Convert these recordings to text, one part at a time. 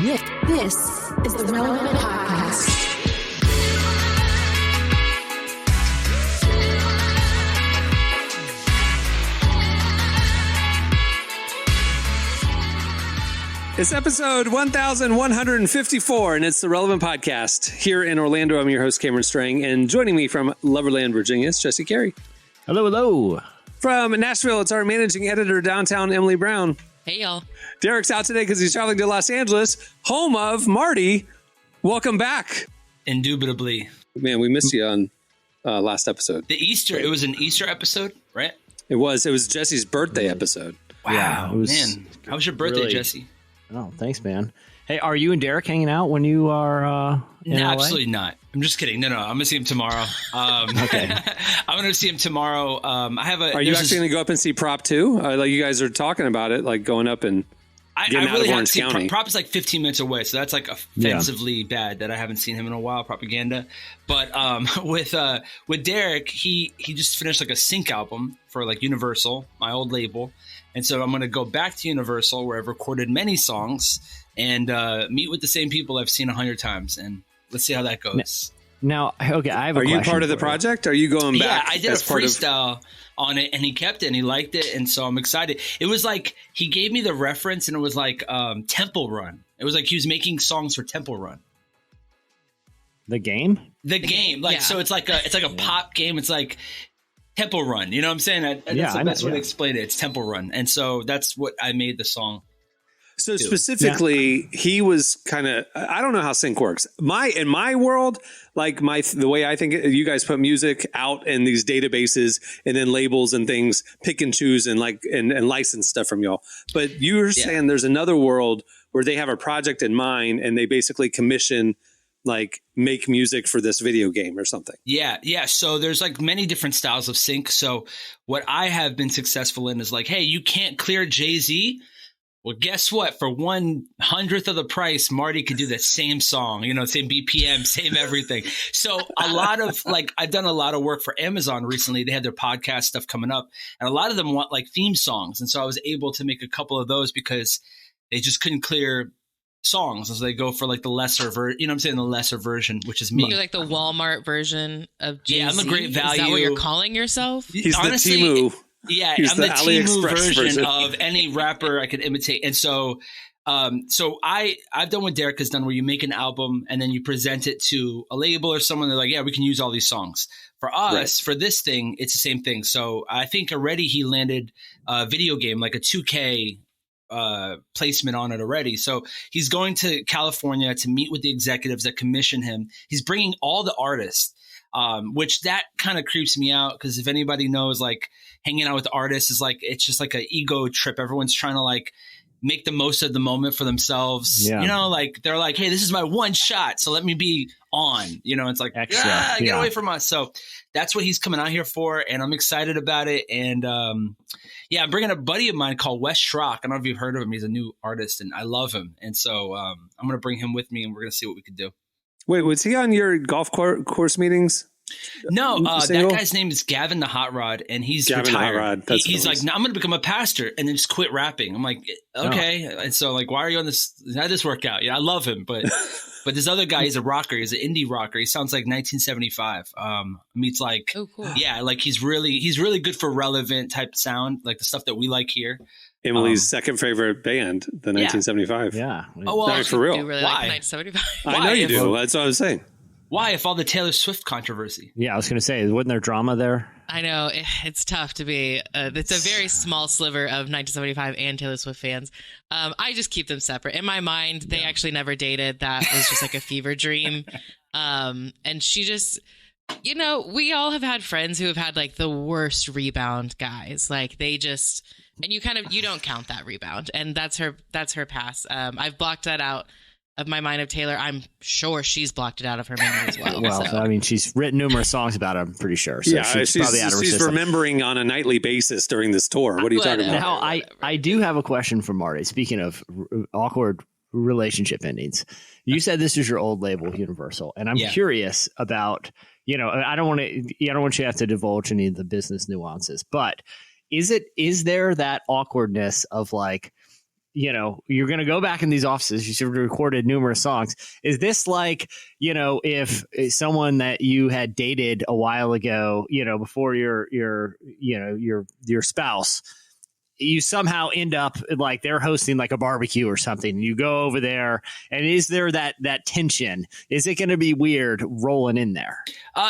This is the Relevant Podcast. It's episode 1154, and it's the Relevant Podcast. Here in Orlando, I'm your host, Cameron Strang, and joining me from Loverland, Virginia, is Jesse Carey. Hello, hello. From Nashville, it's our managing editor downtown, Emily Brown. Hey, y'all. Derek's out today because he's traveling to Los Angeles, home of Marty. Welcome back. Indubitably. Man, we missed you on last episode. It was an Easter episode, right? It was Jesse's birthday episode. Wow, Yeah, man. How was your birthday, really- Jesse? Oh, thanks, man. Hey, are you and Derek hanging out when you are in No, LA? absolutely not. I'm just kidding. No, I'm going to see him tomorrow. Okay. I'm going to see him tomorrow. Are you actually going to go up and see Prop 2? Like you guys are talking about it, like going up and I getting out really of haven't Orange seen County. Prop is like 15 minutes away, so that's like offensively bad that I haven't seen him in a while. Propaganda, but with Derek, he just finished like a sync album for like Universal, my old label, and so I'm going to go back to Universal where I've recorded many songs and meet with the same people I've seen 100 times, and let's see how that goes. Now, okay, I have a Are you question part of the for you. project? Are you going back? Yeah, I did a as part of- freestyle on it, and he kept it, and he liked it, and so I'm excited. It was like he gave me the reference, and it was like Temple Run. It was like he was making songs for Temple Run. The game? The game, like yeah. so, it's like a pop game. It's like Temple Run. You know what I'm saying? That's Yeah, the I know, best way to yeah. explain it. It's Temple Run, and so that's what I made the song. So specifically, he was kind of, I don't know how sync works. In my world, like the way I think you guys put music out in these databases and then labels and things, pick and choose and and license stuff from y'all. But you're saying there's another world where they have a project in mind and they basically commission, like, make music for this video game or something. Yeah. So there's like many different styles of sync. So what I have been successful in is like, hey, you can't clear Jay-Z. Well, guess what? For 1/100th of the price, Marty could do the same song, same BPM, same everything. So a lot of I've done a lot of work for Amazon recently. They had their podcast stuff coming up, and a lot of them want like theme songs. And so I was able to make a couple of those because they just couldn't clear songs. So they go for like the lesser the lesser version, which is me. You're like the Walmart version of Jay-Z. Yeah, I'm a great value. Is that what you're calling yourself? He's Honestly, the Temu. Yeah, He's I'm the Temu AliExpress version of any rapper I could imitate. And so I've done what Derek has done where you make an album and then you present it to a label or someone. They're like, yeah, we can use all these songs. For us, for this thing, it's the same thing. So I think already he landed a video game, like a 2K placement on it already. So he's going to California to meet with the executives that commission him. He's bringing all the artists. Which that kind of creeps me out because if anybody knows, like hanging out with artists is like it's just like an ego trip. Everyone's trying to like make the most of the moment for themselves. Yeah. Like they're like, hey, this is my one shot, so let me be on. It's like Extra. get away from us. So that's what he's coming out here for, and I'm excited about it. And I'm bringing a buddy of mine called Wes Schrock. I don't know if you've heard of him. He's a new artist, and I love him. And so I'm going to bring him with me, and we're going to see what we can do. Wait, was he on your golf course meetings? No, Single? that guy's name is Gavin the Hot Rod, and he's Gavin the Hot retired. Rod, that's He's what it like, was. no, I'm going to become a pastor and then just quit rapping. I'm like, okay. And so like, why are you on this? How did this work out? Yeah, I love him, but this other guy, he's a rocker. He's an indie rocker. He sounds like 1975. Meets like, Oh, cool. yeah, like he's really good for relevant type sound, like the stuff that we like here. Emily's second favorite band, the 1975. Yeah. Oh, well, No, for I do real. really Why? like 1975. I know you If- do. That's what I was saying. why? If all the Taylor Swift controversy. Yeah, I was going to say, wasn't there drama there? I know it's tough to be. It's a very small sliver of 1975 and Taylor Swift fans. I just keep them separate. In my mind, they actually never dated. That was just like a fever dream. And she just, we all have had friends who have had like the worst rebound guys. Like they just, and you don't count that rebound. And that's her pass. I've blocked that out of my mind of Taylor. I'm sure she's blocked it out of her memory as well. Well, so. I mean, she's written numerous songs about it, I'm pretty sure. So Yeah, she's probably out of her she's system. remembering on a nightly basis during this tour. What are you talking about? Now, I do have a question for Marty. Speaking of awkward relationship endings, you said this is your old label, Universal, and I'm curious about, I don't want you to have to divulge any of the business nuances, but is there that awkwardness of like, you're going to go back in these offices. You've recorded numerous songs. Is this like, if someone that you had dated a while ago, before your spouse, you somehow end up like they're hosting like a barbecue or something, and you go over there, and is there that tension? Is it going to be weird rolling in there?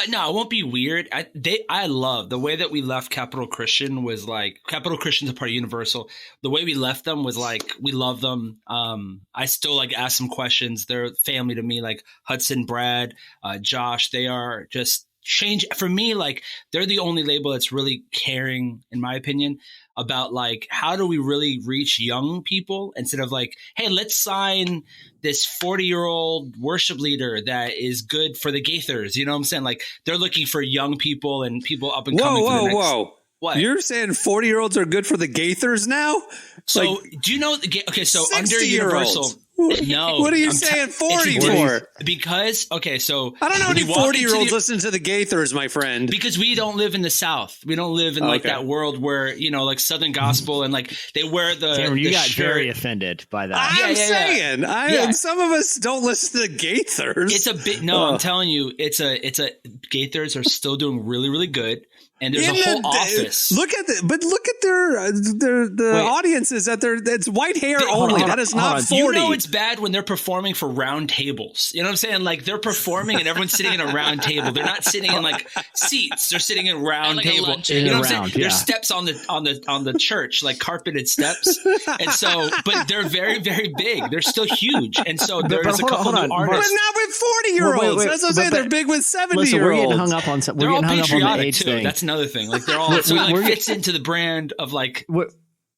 No, it won't be weird. I love the way that we left Capital Christian. Was like Capital Christian's a part of Universal. The way we left them was like, we love them. I still like ask them questions. They're family to me, like Hudson, Brad, Josh. They are just change for me. Like, they're the only label that's really caring, in my opinion, about like, how do we really reach young people instead of like, hey, let's sign this 40-year-old worship leader that is good for the Gaithers. You know what I'm saying? Like, they're looking for young people and people up and coming. Whoa. What? You're saying 40-year-olds are good for the Gaithers now? So like, do you know okay, so under Universal, no. What are you saying 40 for? Because, okay, so I don't know any 40-year-olds listen to the Gaithers, my friend. Because we don't live in the South. We don't live in like that world where, like Southern gospel and like they wear the Cameron, you got shirt. very offended by that. I'm saying. And some of us don't listen to the Gaithers. It's a bit, I'm telling you, Gaithers are still doing really, really good. And there's a whole office. Look at the audiences that it's white hair only. That is not 40. You know it's bad when they're performing for round tables. You know what I'm saying? Like, they're performing and everyone's sitting in a round table. They're not sitting in like seats. They're sitting in round table. You know what I'm saying? There's steps on the church, like carpeted steps. And so, but they're very, very big. They're still huge. And so there's a couple new artists. But not with 40-year-olds. That's what I'm saying. They're big with 70-year-olds. We're getting hung up on the age too. thing. That's another thing. Like, they're all fits into the brand of like.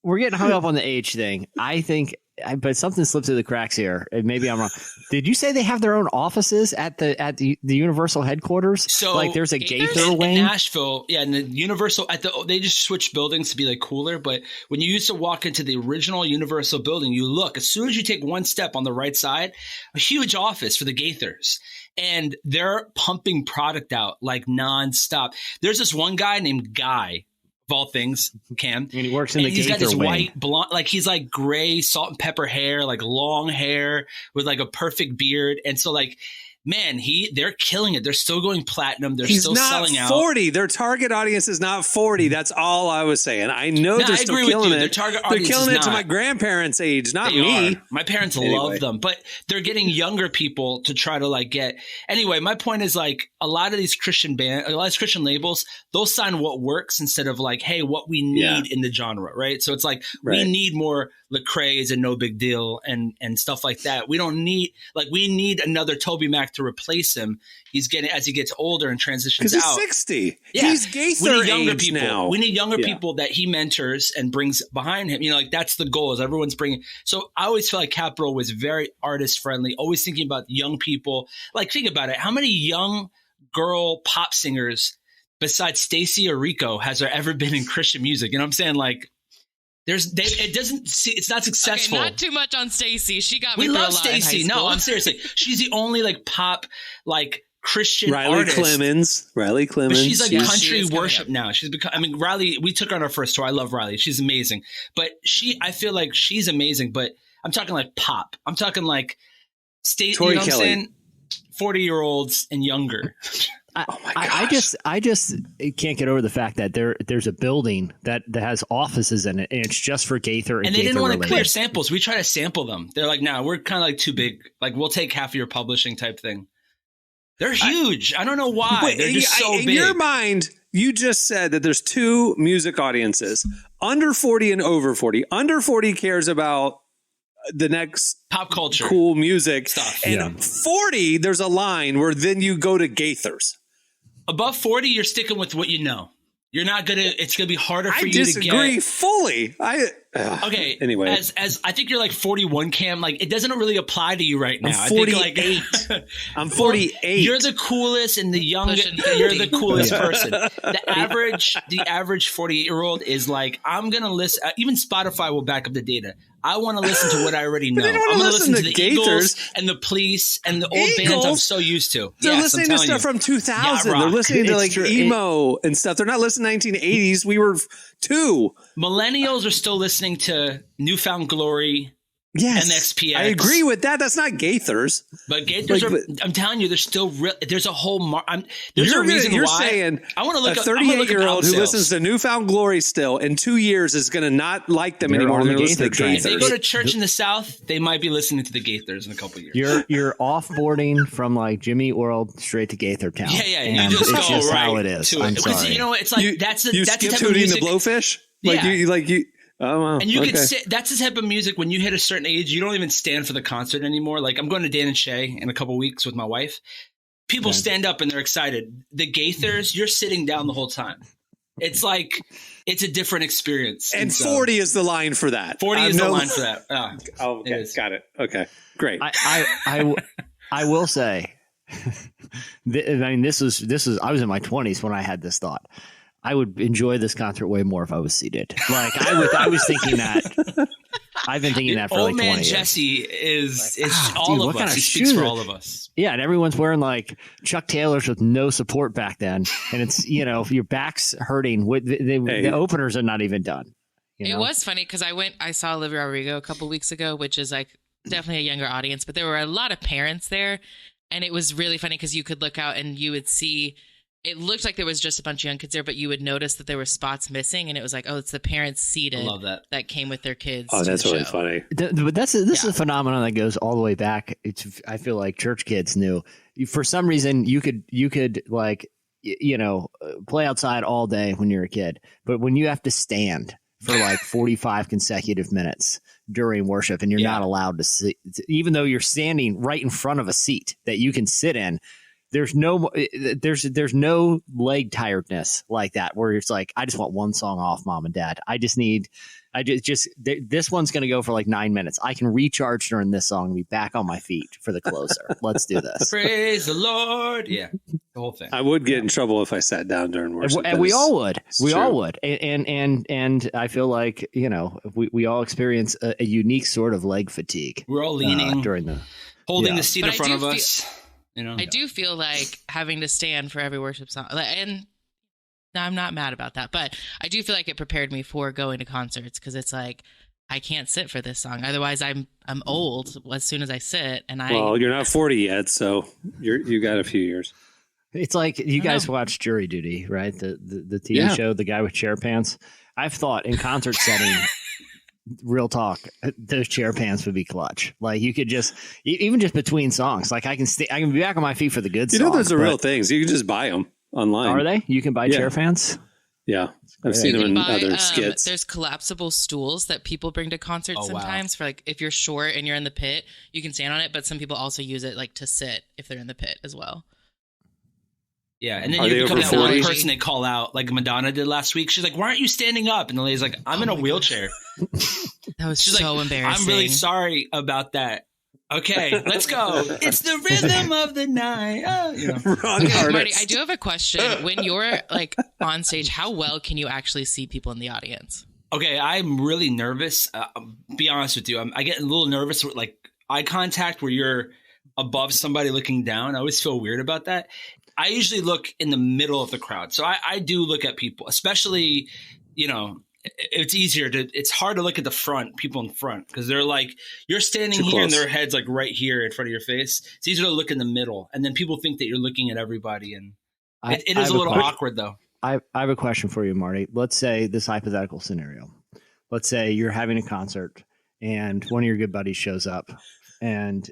We're getting hung up on the age thing. I think, but something slipped through the cracks here. And maybe I'm wrong. Did you say they have their own offices at the Universal headquarters? So like, there's a Gaither wing in Nashville. Yeah, and the Universal they just switched buildings to be like cooler. But when you used to walk into the original Universal building, you look as soon as you take one step on the right side, a huge office for the Gaithers. And they're pumping product out like nonstop. There's this one guy named Guy, of all things, Cam. And he works in the Gaither wing. He's got this white blonde, like he's like gray, salt and pepper hair, like long hair with like a perfect beard. And so like, man, they're killing it. They're still going platinum. They're still selling out. 40. Their target audience is not 40. That's all I was saying. I know they're still killing it. Their target audience they're killing it to my grandparents' age, not me. My parents love them, but they're getting younger people to try to like get. Anyway, my point is like a lot of these Christian labels, they'll sign what works instead of like, hey, what we need in the genre, right? So it's like we need more Lecrae's and No Big Deal and stuff like that. We need another Toby Mac to replace him. He's getting, as he gets older and transitions out. Because he's 60. Yeah. He's Gaither younger age people now. We need younger people that he mentors and brings behind him. Like, that's the goal, is everyone's bringing. So I always feel like Capital was very artist friendly, always thinking about young people. Like, think about it. How many young girl pop singers besides Stacey or Rico has there ever been in Christian music? You know what I'm saying? Like, it's not successful. Okay, not too much on Stacey. She got me. We through love a lot in high Stacey. school. No, I'm seriously. She's the only like pop like Christian artist. Riley Clemens. But she's like country worship now. She's become. I mean, Riley. We took her on our first tour. I love Riley. She's amazing. But I feel like she's amazing. But I'm talking like pop. I'm talking like Stacey. You know what I'm saying? 40-year-olds and younger. I just can't get over the fact that there's a building that has offices in it, and it's just for Gaither and they didn't want to clear related. samples. We try to sample them. They're like, nah, we're kind of like too big. Like, we'll take half of your publishing type thing. They're huge. I don't know why. They're just so big. In your mind, you just said that there's two music audiences, under 40 and over 40. Under 40 cares about the next pop culture, cool music stuff. And 40, there's a line where then you go to Gaithers. Above 40, you're sticking with what you know. You're not it's gonna be harder for you to get. I disagree fully. Okay. Anyway, as I think you're like 41, Cam. Like, it doesn't really apply to you right now. I'm 48. I'm 48. You're the coolest and the youngest. You're the coolest person. The average 48-year-old is like, I'm gonna listen. Even Spotify will back up the data. I want to listen to what I already know. I'm going to listen to the Eagles and the Police and the old bands I'm so used to. They're listening to stuff from 2000. They're listening to like emo and stuff. They're not listening to 1980s. We were 2. Millennials are still listening to Newfound Glory Yes, MXPX. I agree with that. That's not Gaithers. But Gaithers I'm telling you, there's still there's a whole there's a reason you're why. saying I want to look a up 38-year-old who sales. listens to Newfound Glory still in 2 years is going to not like them anymore. They're going to listen to If they Gaithers. go to church in the South, they might be listening to the Gaithers in a couple years. You're offboarding from like Jimmy World straight to Gaither Town. Yeah. And You just it's go just right how it is. to I'm it. Because sorry. you know what? It's like that's the skip type of Hootie and music. the Blowfish. Like Yeah. you. Oh wow. And you okay. can sit. That's the type of music when you hit a certain age, you don't even stand for the concert anymore. Like I'm going to Dan and Shay in a couple weeks with my wife. People stand up and they're excited. The Gaithers, you're sitting down the whole time. It's like it's a different experience. And 40 is the line for that. 40 is the line for that. Oh, okay. Got it. Okay, great. I will say, I mean, this was I was in my 20s when I had this thought. I would enjoy this concert way more if I was seated. Like I was thinking that. I've been thinking that for like 20 years. Old man Jesse is all dude, of what kind us. of He speaks shoes for are- all of us. Yeah, and everyone's wearing like Chuck Taylors with no support back then, and it's your back's hurting. The openers are not even done. It was funny because I saw Olivia Rodrigo a couple weeks ago, which is like definitely a younger audience, but there were a lot of parents there, and it was really funny because you could look out and you would see. It looked like there was just a bunch of young kids there, but you would notice that there were spots missing, and it was like, oh, it's the parents seated. I love that came with their kids. Oh, to that's the really show. funny. But this is a phenomenon that goes all the way back. I feel like church kids knew. For some reason, you could like play outside all day when you're a kid, but when you have to stand for like 45 consecutive minutes during worship, and you're not allowed to sit, even though you're standing right in front of a seat that you can sit in. There's no leg tiredness like that where it's like, I just want one song off, mom and dad. This one's going to go for like 9 minutes. I can recharge during this song and be back on my feet for the closer. Let's do this. Praise the Lord. Yeah. The whole thing. I would get in trouble if I sat down during worship. And we all would. We true. all would. And I feel like, we all experience a unique sort of leg fatigue. We're all leaning during holding the seat But in front of us. I do feel like having to stand for every worship song, and I'm not mad about that, but I do feel like it prepared me for going to concerts because it's like I can't sit for this song, otherwise I'm old as soon as I sit. And well, you're not 40 yet, so you got a few years. It's like you guys watch Jury Duty, right? The TV show, the guy with chair pants. I've thought in concert setting. Real talk, those chair pants would be clutch. Like you could just, even just between songs, like I can be back on my feet for the good songs. Those are real things. You can just buy them online. Are they? You can buy chair pants? Yeah. I've seen them in other skits. There's collapsible stools that people bring to concerts sometimes for like, if you're short and you're in the pit, you can stand on it, but some people also use it like to sit if they're in the pit as well. Yeah, and then you become that one person they call out, like Madonna did last week. She's like, "Why aren't you standing up?" And the lady's like, "I'm in a wheelchair." That was She's so like, embarrassing. I'm really sorry about that. Okay, let's go. It's the rhythm of the night. Marty, I do have a question. When you're like on stage, how well can you actually see people in the audience? Okay, I'm really nervous. Be honest with you, I get a little nervous with like eye contact where you're above somebody looking down. I always feel weird about that. I usually look in the middle of the crowd. So I do look at people, especially, it's hard to look at the front, people in front, because they're like, you're standing here and their head's like right here in front of your face. It's easier to look in the middle. And then people think that you're looking at everybody. And it is a little awkward though. I have a question for you, Marty. Let's say this hypothetical scenario. Let's say you're having a concert and one of your good buddies shows up and,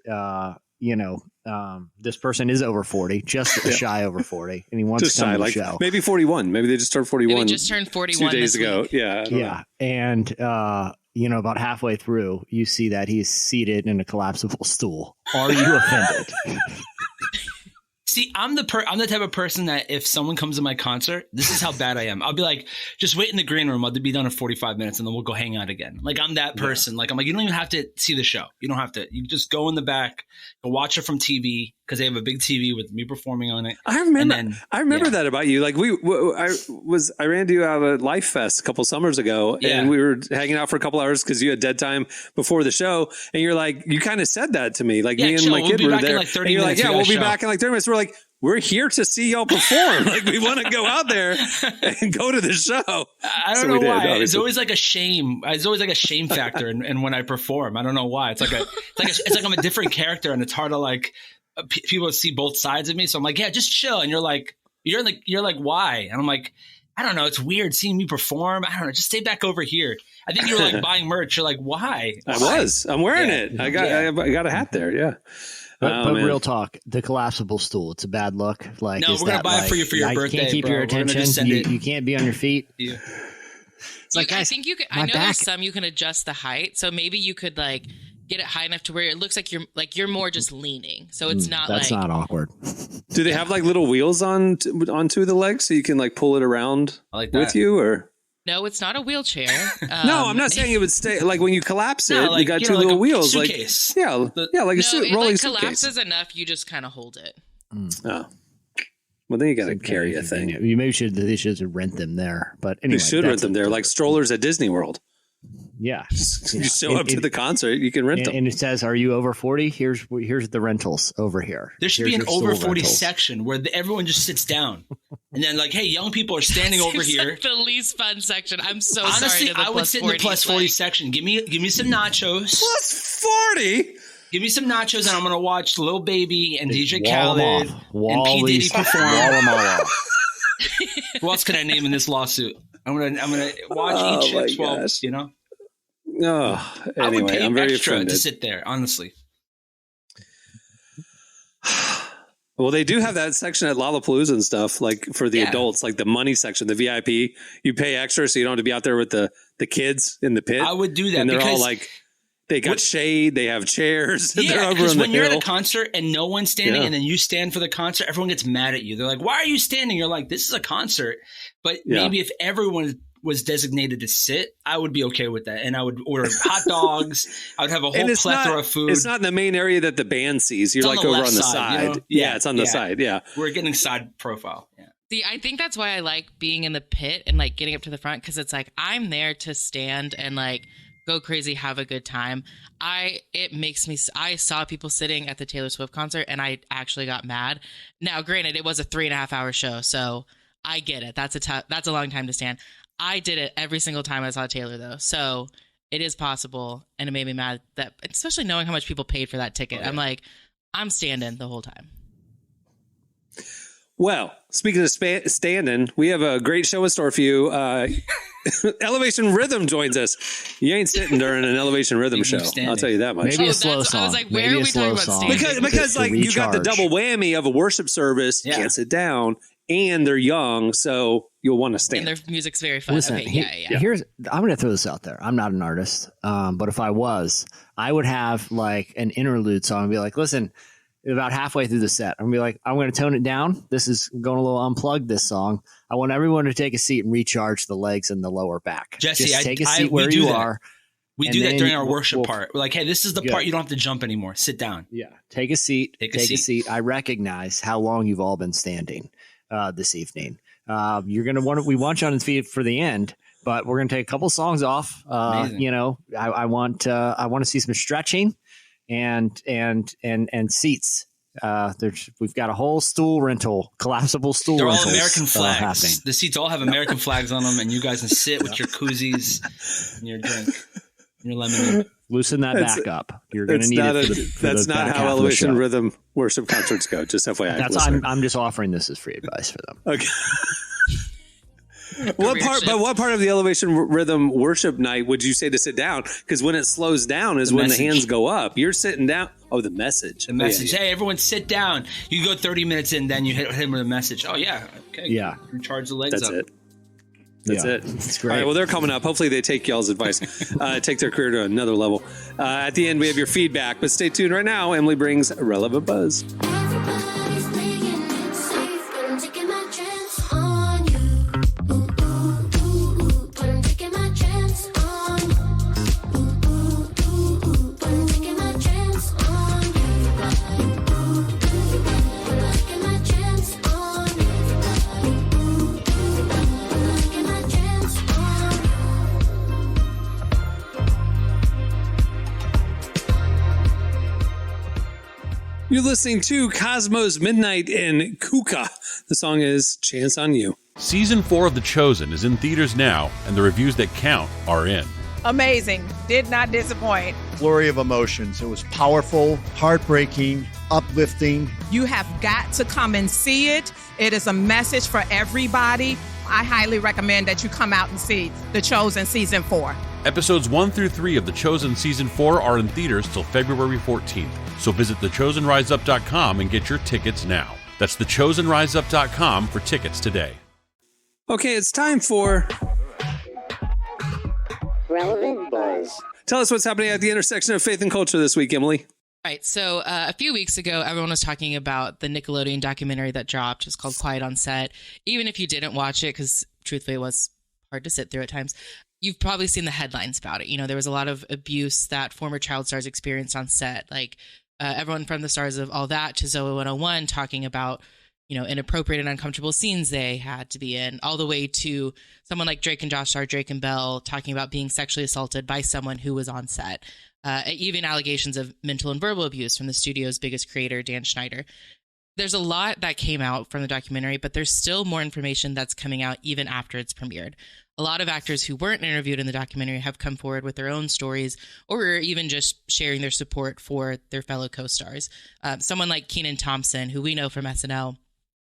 this person is over 40, just shy over 40, and he wants just to come shy, to the like show. Maybe 41. Maybe they just turned 41. Maybe just turned 41 2 days ago. week. Yeah. Yeah. And, about halfway through, you see that he's seated in a collapsible stool. Are you offended? See, I'm the type of person that if someone comes to my concert, this is how bad I am. I'll be like, just wait in the green room. I'll be done in 45 minutes and then we'll go hang out again. Like I'm that person. Like I'm like, you don't even have to see the show. You don't have to. You just go in the back, go watch it from TV because they have a big TV with me performing on it. I remember that about you. Like I ran into you out of a Life Fest a couple summers ago, and we were hanging out for a couple hours because you had dead time before the show, and you're like, you kind of said that to me, like me and my kid were there, like 30 and you're like, we'll be back in like 30 minutes. We're like, we're here to see y'all perform. Like, we want to go out there and go to the show. I don't know why. It's always like a shame. It's always like a shame factor. And when I perform, I don't know why. It's like I'm a different character, and it's hard to like people see both sides of me. So I'm like, yeah, just chill. And you're like, why? And I'm like, I don't know. It's weird seeing me perform. I don't know. Just stay back over here. I think you were like buying merch. You're like, why? I'm wearing it. I got a hat there. Yeah. But real talk, the collapsible stool, it's a bad look. Like, no, we're going to buy it for you for your birthday. You can't keep your attention. You can't be on your feet. Yeah. It's like, I think you could, I know there's some you can adjust the height. So maybe you could like get it high enough to where it looks like you're more just leaning. So it's not that's not awkward. Do they have like little wheels on two of the legs so you can like pull it around with you, or? No, it's not a wheelchair. No, I'm not saying it would stay. Like when you collapse it, you got two little wheels. Suitcase. Like like a rolling suitcase. Collapses enough, you just kind of hold it. Oh, well, then you got to carry a thing. You maybe they should rent them there, but anyway, they should rent them there, like strollers at Disney World. Yeah, you show up to the concert, you can rent them. And it says, "Are you over 40? Here's the rentals over here." There should be an over 40 section where everyone just sits down, and then like, hey, young people are standing over here. Like the least fun section. I'm so honestly, sorry. I would sit in the plus 40 section. Give me some nachos. Plus 40. Give me some nachos, and I'm gonna watch Lil Baby and DJ Khaled and P Diddy perform. Who else can I name in this lawsuit? I'm gonna watch each chick. Well, you know. Oh, anyway, I would pay I'm very extra offended to sit there, honestly. Well, they do have that section at Lollapalooza and stuff, like for the adults, like the money section, the VIP. You pay extra so you don't have to be out there with the kids in the pit. I would do that, and they're because all like, they got shade, they have chairs. Yeah, they're over because on when the you're hill. at a concert and no one's standing, and then you stand for the concert, everyone gets mad at you. They're like, "Why are you standing?" You're like, "This is a concert." But maybe if everyone was designated to sit, I would be okay with that, and I would order hot dogs. I would have a whole plethora of food. It's not in the main area that the band sees. You're like over on the side. You know? Yeah, it's on the side. Yeah, we're getting side profile. Yeah. See, I think that's why I like being in the pit and like getting up to the front, because it's like I'm there to stand and like go crazy, have a good time. It makes me. I saw people sitting at the Taylor Swift concert, and I actually got mad. Now, granted, it was a 3.5 hour show, so I get it. That's a long time to stand. I did it every single time I saw Taylor, though, so it is possible, and it made me mad that, especially knowing how much people paid for that ticket. I'm like, I'm standing the whole time. Well, speaking of standing, we have a great show in store for you. Elevation Rhythm joins us. You ain't sitting during an Elevation Rhythm show. I'll tell you that much. Maybe a slow song. I was like, where are we talking about standing? Because like you got the double whammy of a worship service. You can't sit down, and they're young, so you'll want to stand. And their music's very fun. Listen, I'm going to throw this out there. I'm not an artist, but if I was, I would have like an interlude song and be like, listen, about halfway through the set, I'm going to be like, I'm going to tone it down. This is going a little unplugged, this song. I want everyone to take a seat and recharge the legs and the lower back. Jesse, just take a seat where you are. We do that during our worship part. We're like, hey, this is the part you don't have to jump anymore. Sit down. Yeah. Take a seat. Take a seat. I recognize how long you've all been standing this evening. You're going to we want you on the feet for the end, but we're going to take a couple songs off. You know, I want to see some stretching and seats. We've got a whole stool rental, collapsible stool. They're rentals, all American flags. happening. The seats all have American flags on them, and you guys can sit with your koozies and your drink, and your lemonade. Loosen that back up. You're going to need it. That's not how Elevation Rhythm worship concerts go. Just FYI. I'm just offering this as free advice for them. Okay. What part of the Elevation Rhythm worship night would you say to sit down? Because when it slows down is when the hands go up. You're sitting down. Oh, the message. The message. Yeah. Hey, everyone sit down. You go 30 minutes in, then you hit him with a message. Oh, yeah. Okay. Yeah. Recharge the legs That's up. it. That's it. It's great. All right, well, they're coming up. Hopefully they take y'all's advice, take their career to another level. At the end, we have your feedback, but stay tuned right now. Emily brings Relevant Buzz. Everybody's playing it safe, but I'm taking my chance on you. Ooh, ooh, ooh, ooh, but I'm taking my chance on you. Ooh, ooh, ooh, ooh, but I'm taking my chance on you. Ooh, ooh, ooh, but I'm taking my chance on you. Ooh, ooh, ooh, but I'm taking my chance on you. You're listening to Cosmos Midnight in Kuka. The song is Chance on You. Season 4 of The Chosen is in theaters now, and the reviews that count are in. Amazing. Did not disappoint. Flurry of emotions. It was powerful, heartbreaking, uplifting. You have got to come and see it. It is a message for everybody. I highly recommend that you come out and see The Chosen Season 4. Episodes 1 through 3 of The Chosen Season 4 are in theaters till February 14th. So visit thechosenriseup.com and get your tickets now. That's thechosenriseup.com for tickets today. Okay, it's time for Relevant Buzz. Tell us what's happening at the intersection of faith and culture this week, Emily. Right. So a few weeks ago, everyone was talking about the Nickelodeon documentary that dropped. It's called Quiet on Set. Even if you didn't watch it, because truthfully it was hard to sit through at times, you've probably seen the headlines about it. You know, there was a lot of abuse that former child stars experienced on set. Like everyone from the stars of All That to Zoe 101 talking about, you know, inappropriate and uncomfortable scenes they had to be in, all the way to someone like Drake and Josh star Drake and Bell talking about being sexually assaulted by someone who was on set. Even allegations of mental and verbal abuse from the studio's biggest creator, Dan Schneider. There's a lot that came out from the documentary, but there's still more information that's coming out even after it's premiered. A lot of actors who weren't interviewed in the documentary have come forward with their own stories, or even just sharing their support for their fellow co-stars. Someone like Kenan Thompson, who we know from SNL,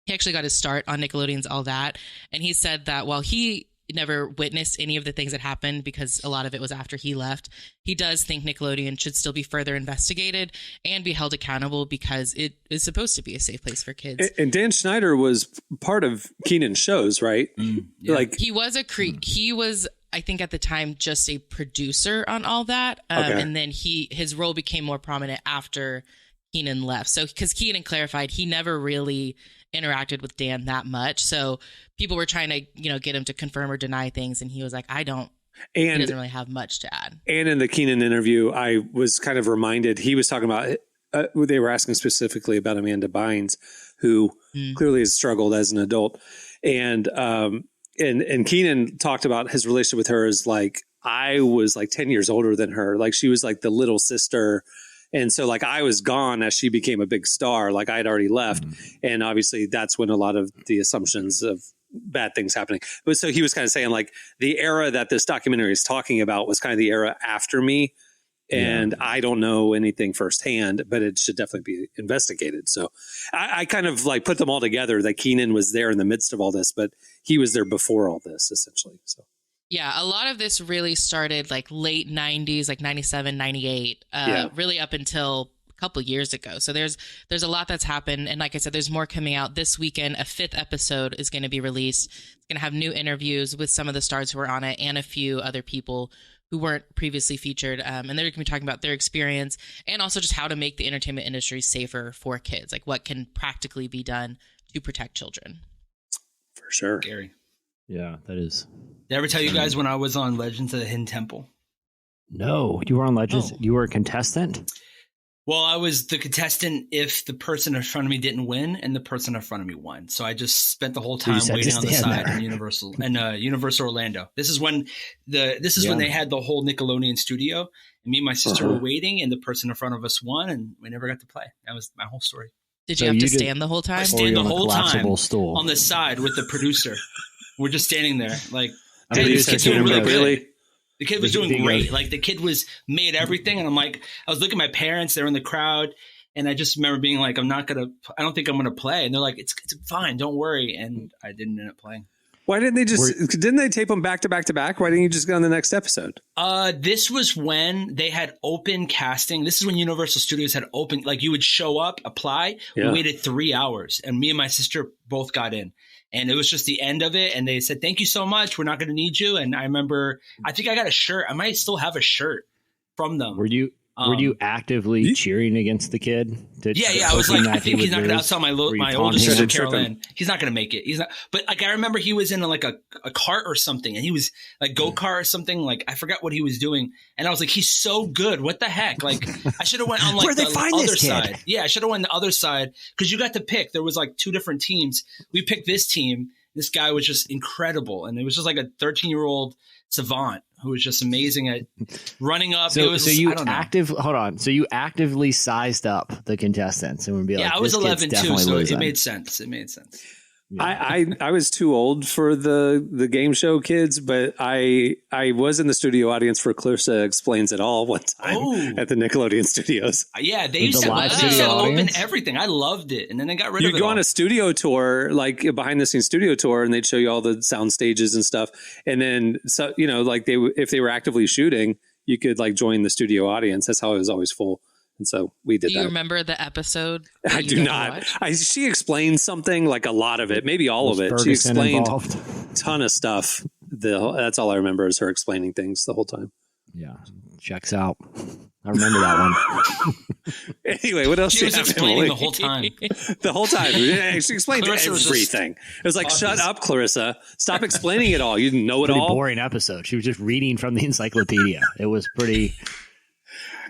he actually got his start on Nickelodeon's All That, and he said that while he never witnessed any of the things that happened because a lot of it was after he left, he does think Nickelodeon should still be further investigated and be held accountable because it is supposed to be a safe place for kids. And Dan Schneider was part of Keenan's shows, right? Yeah. Like he was he was, I think at the time, just a producer on All That. And then his role became more prominent after Kenan left. So because Kenan clarified he never really interacted with Dan that much. So people were trying to, you know, get him to confirm or deny things. And he was like, he doesn't really have much to add. And in the Kenan interview, I was kind of reminded, he was talking about, they were asking specifically about Amanda Bynes, who clearly has struggled as an adult. And Kenan talked about his relationship with her as like, I was like 10 years older than her. Like she was like the little sister. And so like I was gone as she became a big star, like I had already left. And obviously that's when a lot of the assumptions of bad things happening. But so he was kind of saying like the era that this documentary is talking about was kind of the era after me. And I don't know anything firsthand, but it should definitely be investigated. So I kind of like put them all together that Kenan was there in the midst of all this, but he was there before all this essentially. So. Yeah, a lot of this really started like late 90s, like 97, 98, really up until a couple years ago. So there's a lot that's happened. And like I said, there's more coming out this weekend. A 5th episode is going to be released. It's going to have new interviews with some of the stars who are on it and a few other people who weren't previously featured. And they're going to be talking about their experience and also just how to make the entertainment industry safer for kids. Like what can practically be done to protect children. For sure. Gary. Yeah, that is. Did I ever tell you guys when I was on Legends of the Hidden Temple? No, you were on Legends. You were a contestant? Well, I was the contestant if the person in front of me didn't win and the person in front of me won. So I just spent the whole time waiting on the side in Universal Orlando. This is when when they had the whole Nickelodeon studio, and me and my sister were waiting, and the person in front of us won, and we never got to play. That was my whole story. Did you have to stand the whole time? I stand the whole time stool on the side with the producer. We're just standing there, like, hey, this kid's doing really really? good. The kid was doing great. Like the kid made everything. And I'm like, I was looking at my parents, they're in the crowd. And I just remember being like, I don't think I'm going to play. And they're like, it's fine. Don't worry. And I didn't end up playing. Why didn't they tape them back to back to back? Why didn't you just go on the next episode? This was when they had open casting. This is when Universal Studios had open, like you would show up, apply. Yeah. We waited 3 hours and me and my sister both got in. And it was just the end of it. And they said, thank you so much. We're not going to need you. And I remember, I think I got a shirt. I might still have a shirt from them. Were you actively cheering against the kid? Yeah. I was like, I think he's not going to outsell my oldest sister, Carol Ann. He's not going to make it. He's not. But like, I remember he was in like a cart or something. And he was like go-kart or something. Like, I forgot what he was doing. And I was like, he's so good. What the heck? Like, I should have went on like the other side. Yeah, I should have went the other side. Because you got to pick. There was like 2 different teams. We picked this team. This guy was just incredible. And it was just like a 13-year-old savant who was just amazing at running up. So, It was, so you I don't know. hold on. So you actively sized up the contestants and would be like, Yeah, I was this kid's 11 too, definitely so losing. it made sense. It made sense. I was too old for the game show kids, but I was in the studio audience for Clarissa Explains It All one time at the Nickelodeon studios. Yeah, they With used the to live they used to studio open audience? everything. I loved it, and then they got rid of You'd it. go all. on a studio tour, like a behind the scenes studio tour, and they'd show you all the sound stages and stuff. And then, so like if they were actively shooting, you could like join the studio audience. That's how it was always full. And so we did Do you that. remember the episode? that I you do got to not. watch? She explained something, like a lot of it, maybe all Was of it. Ferguson She explained involved? a ton of stuff. That's all I remember is her explaining things the whole time. Yeah, checks out. I remember that one. Anyway, what else? She do you was have, explaining Emily? the whole time. The whole time. Yeah, she explained Clarissa was just everything. It was like, talking. shut up, Clarissa. Stop explaining it all. You didn't know it Pretty all. boring episode. She was just reading from the encyclopedia. It was pretty.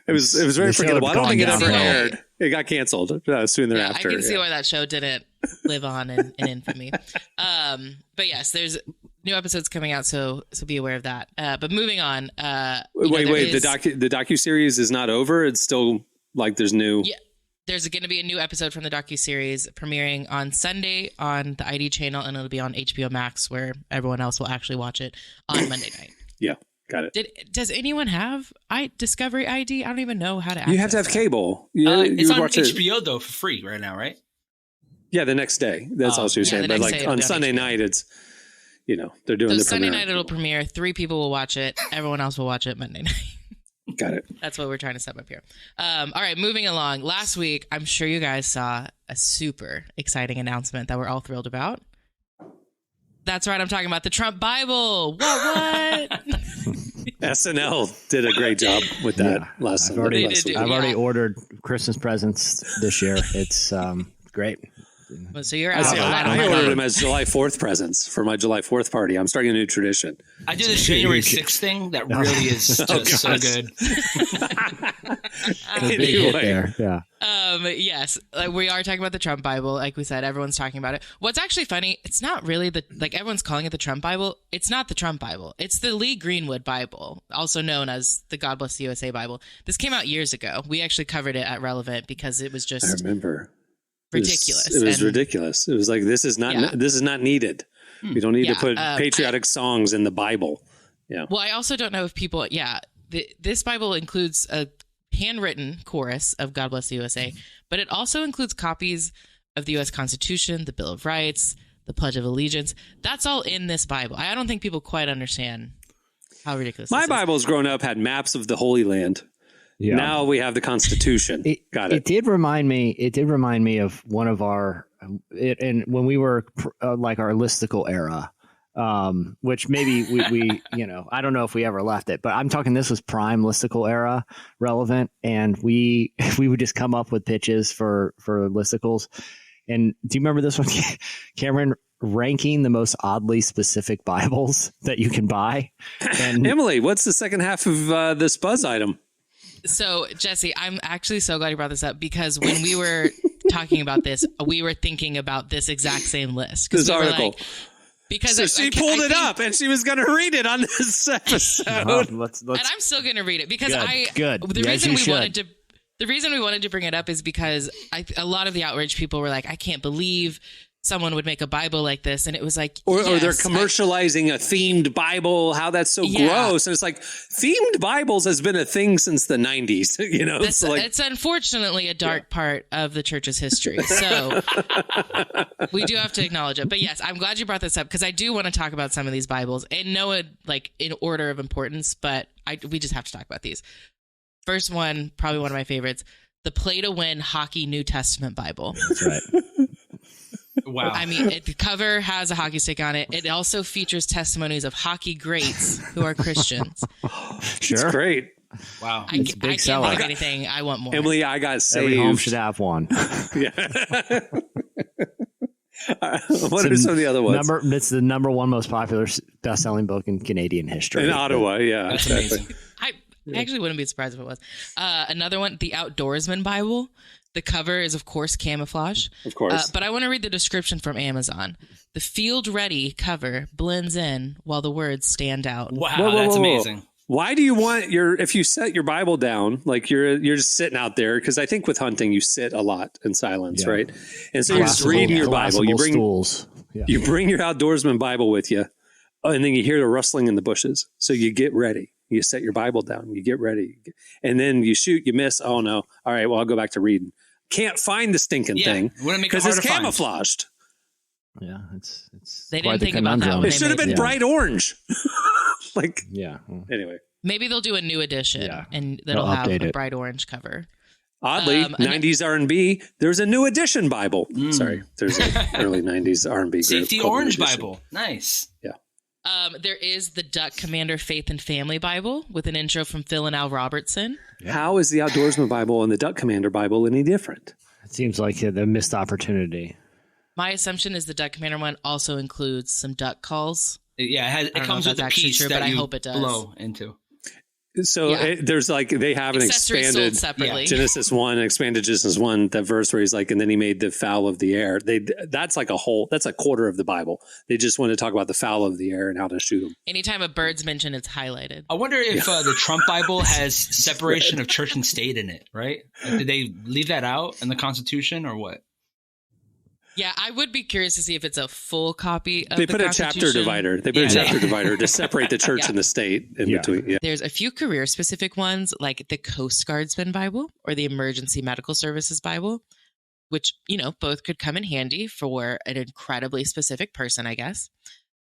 It was very The show forgettable. I had don't think it gone ever downhill. aired. It got canceled soon Yeah, thereafter. I can see yeah. why that show didn't live on in infamy. But yes, there's new episodes coming out, so be aware of that. But moving on. Wait. The docuseries is not over. It's still like there's new. Yeah, there's going to be a new episode from the docuseries premiering on Sunday on the ID channel, and it'll be on HBO Max, where everyone else will actually watch it on Monday night. Yeah, got it. Does anyone have Discovery ID? I don't even know how to access You have to have that. cable. It's would on watch it- HBO though for free right now, right? Yeah, the next day. That's all she was yeah, saying. the But next like day it'll on be on Sunday HBO. night, it's they're doing So the Sunday premiere. night it'll premiere. 3 people will watch it. Everyone else will watch it Monday night. Got it. That's what we're trying to set up here. All right, moving along. Last week, I'm sure you guys saw a super exciting announcement that we're all thrilled about. That's right. I'm talking about the Trump Bible. What? SNL did a great job with that last I've already, last week. do. I've Yeah. already ordered Christmas presents this year. It's great. Well, so you're I, out. see, a lot of I money. ordered them as July 4th presents for my July 4th party. I'm starting a new tradition. I do this January 6th thing that really is just so gosh. good. Big hit Anyway, there. Yeah. Yes, we are talking about the Trump Bible. Like we said, everyone's talking about it. What's actually funny, it's not really everyone's calling it the Trump Bible. It's not the Trump Bible. It's the Lee Greenwood Bible, also known as the God Bless the USA Bible. This came out years ago. We actually covered it at Relevant because it was I just remember. ridiculous. It was And- ridiculous. It was like this is not needed. We don't need to put patriotic songs in the Bible. Yeah. Well, I also don't know if people. Yeah, this Bible includes a handwritten chorus of God Bless the USA, but it also includes copies of the U.S. Constitution, the Bill of Rights, the Pledge of Allegiance. That's all in this Bible. I don't think people quite understand how ridiculous. My this is. Bible's grown up had maps of the Holy Land. Yeah. Now we have the Constitution. Got It it. did remind me of one of our, and when we were like our listicle era, which maybe we I don't know if we ever left it, but I'm talking, this was prime listicle era Relevant. And we would just come up with pitches for listicles. And do you remember this one, Cameron, ranking the most oddly specific Bibles that you can buy? And Emily, what's the second half of this buzz item? So, Jesse, I'm actually so glad you brought this up because when we were talking about this, we were thinking about this exact same list. This we were article. like, because So she pulled it up and she was going to read it on this episode. let's and I'm still going to read it because Good. The Yes, reason you we should. wanted to. The reason we wanted to bring it up is because a lot of the outrage people were like, I can't believe someone would make a Bible like this. And it was like, Or they're yes, commercializing a themed Bible. How that's so Yeah. gross. And it's like themed Bibles has been a thing since the 90s. That's, It's like it's unfortunately a dark part of the church's history. So we do have to acknowledge it. But yes, I'm glad you brought this up because I do want to talk about some of these Bibles and know it like in order of importance, but we just have to talk about these. First one, probably one of my favorites, the Play to Win Hockey New Testament Bible. That's right. Wow. I mean, the cover has a hockey stick on it. It also features testimonies of hockey greats who are Christians. Sure. it's great. Wow. I It's a big can't seller. think of anything. I want more. Emily, I got Every home saved. should have one. Yeah. What are some of the other ones? It's the number one most popular best-selling book in Canadian history. In Ottawa, yeah. That's exactly. amazing. I actually wouldn't be surprised if it was. Another one, the Outdoorsman Bible. The cover is, of course, camouflage. Of course. But I want to read the description from Amazon. The field ready cover blends in while the words stand out. Wow, Whoa, that's whoa, whoa. amazing. Why do you want if you set your Bible down, like you're just sitting out there, because I think with hunting you sit a lot in silence, right? And so you're just reading your Bible. You bring stools. You bring your outdoorsman Bible with you, and then you hear the rustling in the bushes. So you get ready. You set your Bible down. You get ready, and then you shoot. You miss. Oh no! All right. Well, I'll go back to reading. Can't find the stinking thing because it's camouflaged. Yeah, it's. They didn't think about that. It should have been bright orange. Like, Anyway, maybe they'll do a new edition, and that'll have a bright orange cover. Oddly, 90s R&B. There's a new edition Bible. Sorry, there's an early 90s R&B group. Safety Orange Bible. Nice. Yeah. There is the Duck Commander Faith and Family Bible with an intro from Phil and Al Robertson. Yeah. How is the Outdoorsman Bible and the Duck Commander Bible any different? It seems like a missed opportunity. My assumption is the Duck Commander one also includes some duck calls. Yeah, it comes with a piece true, that but you I hope it does. blow into. So there's they have an expanded Genesis 1, expanded Genesis 1, that verse where he's like, and then he made the fowl of the air. That's like that's a quarter of the Bible. They just want to talk about the fowl of the air and how to shoot them. Anytime a bird's mentioned, it's highlighted. I wonder if the Trump Bible has separation of church and state in it, right? Like, did they leave that out in the Constitution or what? Yeah, I would be curious to see if it's a full copy of They put a chapter divider. They put a chapter divider to separate the church and the state in between. Yeah. There's a few career-specific ones, like the Coast Guardsman Bible or the Emergency Medical Services Bible, which, both could come in handy for an incredibly specific person, I guess.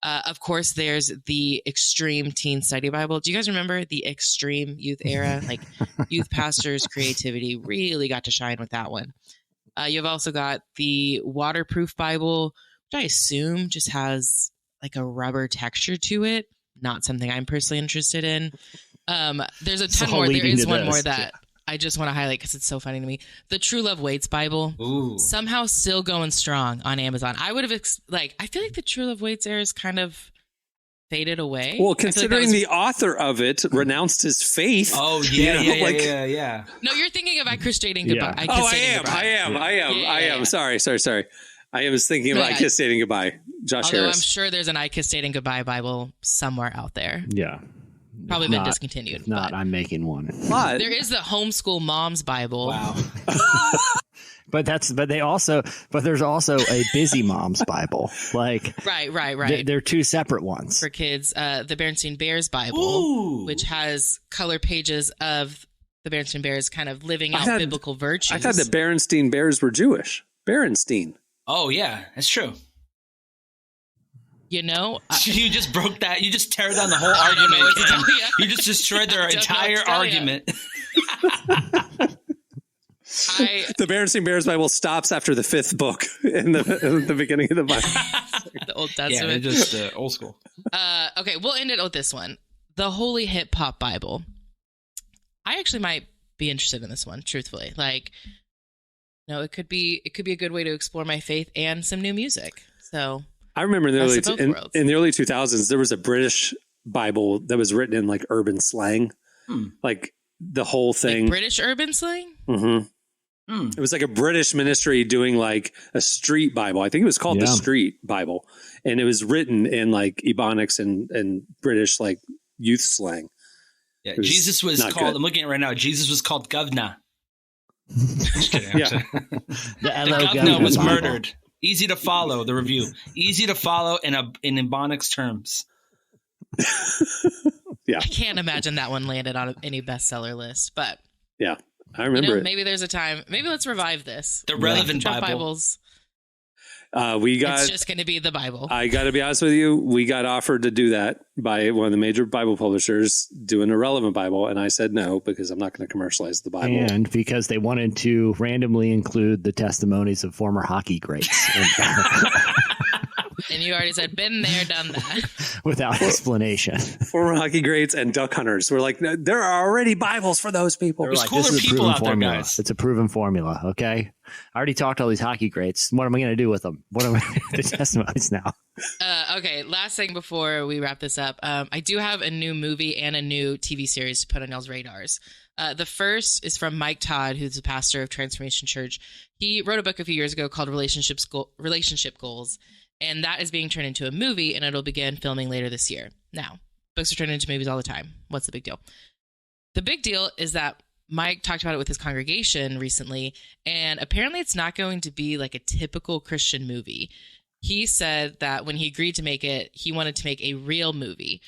Of course, there's the Extreme Teen Study Bible. Do you guys remember the extreme youth era? Like, youth pastors' creativity really got to shine with that one. You've also got the Waterproof Bible, which I assume just has like a rubber texture to it. Not something I'm personally interested in. There's a ton more. There is one more that I just want to highlight because it's so funny to me. The True Love Waits Bible. Ooh. Somehow still going strong on Amazon. I would have I feel like the True Love Waits era is kind of faded away. Well, considering the author of it renounced his faith. Oh, yeah. No, you're thinking of I Kissed Dating Goodbye. I am. Sorry. I was thinking of I Kissed Dating Goodbye. Josh Harris. I'm sure there's an I Kissed Dating Goodbye Bible somewhere out there. Yeah. Probably been discontinued. If not, I'm making one. What? There is the Homeschool Mom's Bible. Wow. But there's also a Busy Mom's Bible. Like right. They're two separate ones for kids. The Berenstain Bears Bible, which has color pages of the Berenstain Bears kind of living out biblical virtues. I thought the Berenstain Bears were Jewish. Berenstain. Oh yeah, that's true. You just broke that. You just tear down the whole argument. You just destroyed their entire argument. The Berenstain Bears Bible stops after the 5th book in the beginning of the Bible. The Old Testament. Yeah, just old school. Okay, we'll end it with this one. The Holy Hip Hop Bible. I actually might be interested in this one, truthfully. It could be a good way to explore my faith and some new music. So I remember in the early 2000s, there was a British Bible that was written in like urban slang, like the whole thing. Like British urban slang? Mm-hmm. It was like a British ministry doing like a street Bible. I think it was called the Street Bible, and it was written in like Ebonics and British like youth slang. Yeah, Jesus was called. Good. I'm looking at it right now. Jesus was called Governor. Just kidding. The Governor was murdered. Easy to follow. The review. Easy to follow in Ebonics terms. Yeah, I can't imagine that one landed on any bestseller list, but yeah. I remember it. Maybe there's a time. Maybe let's revive this. The relevant Bibles. It's just going to be the Bible. I got to be honest with you. We got offered to do that by one of the major Bible publishers doing a relevant Bible. And I said no, because I'm not going to commercialize the Bible. And because they wanted to randomly include the testimonies of former hockey greats. And you already said, been there, done that. Without explanation. Former hockey greats and duck hunters. We're like, no, there are already Bibles for those people. There's cooler people out there, guys. It's a proven formula, okay? I already talked to all these hockey greats. What am I going to do with them? What am I the testimonies now? Okay, last thing before we wrap this up. I do have a new movie and a new TV series to put on y'all's radars. The first is from Mike Todd, who's the pastor of Transformation Church. He wrote a book a few years ago called Relationship Goals, and that is being turned into a movie, and it'll begin filming later this year. Now, books are turned into movies all the time. What's the big deal? The big deal is that Mike talked about it with his congregation recently, and apparently it's not going to be like a typical Christian movie. He said that when he agreed to make it, he wanted to make a real movie.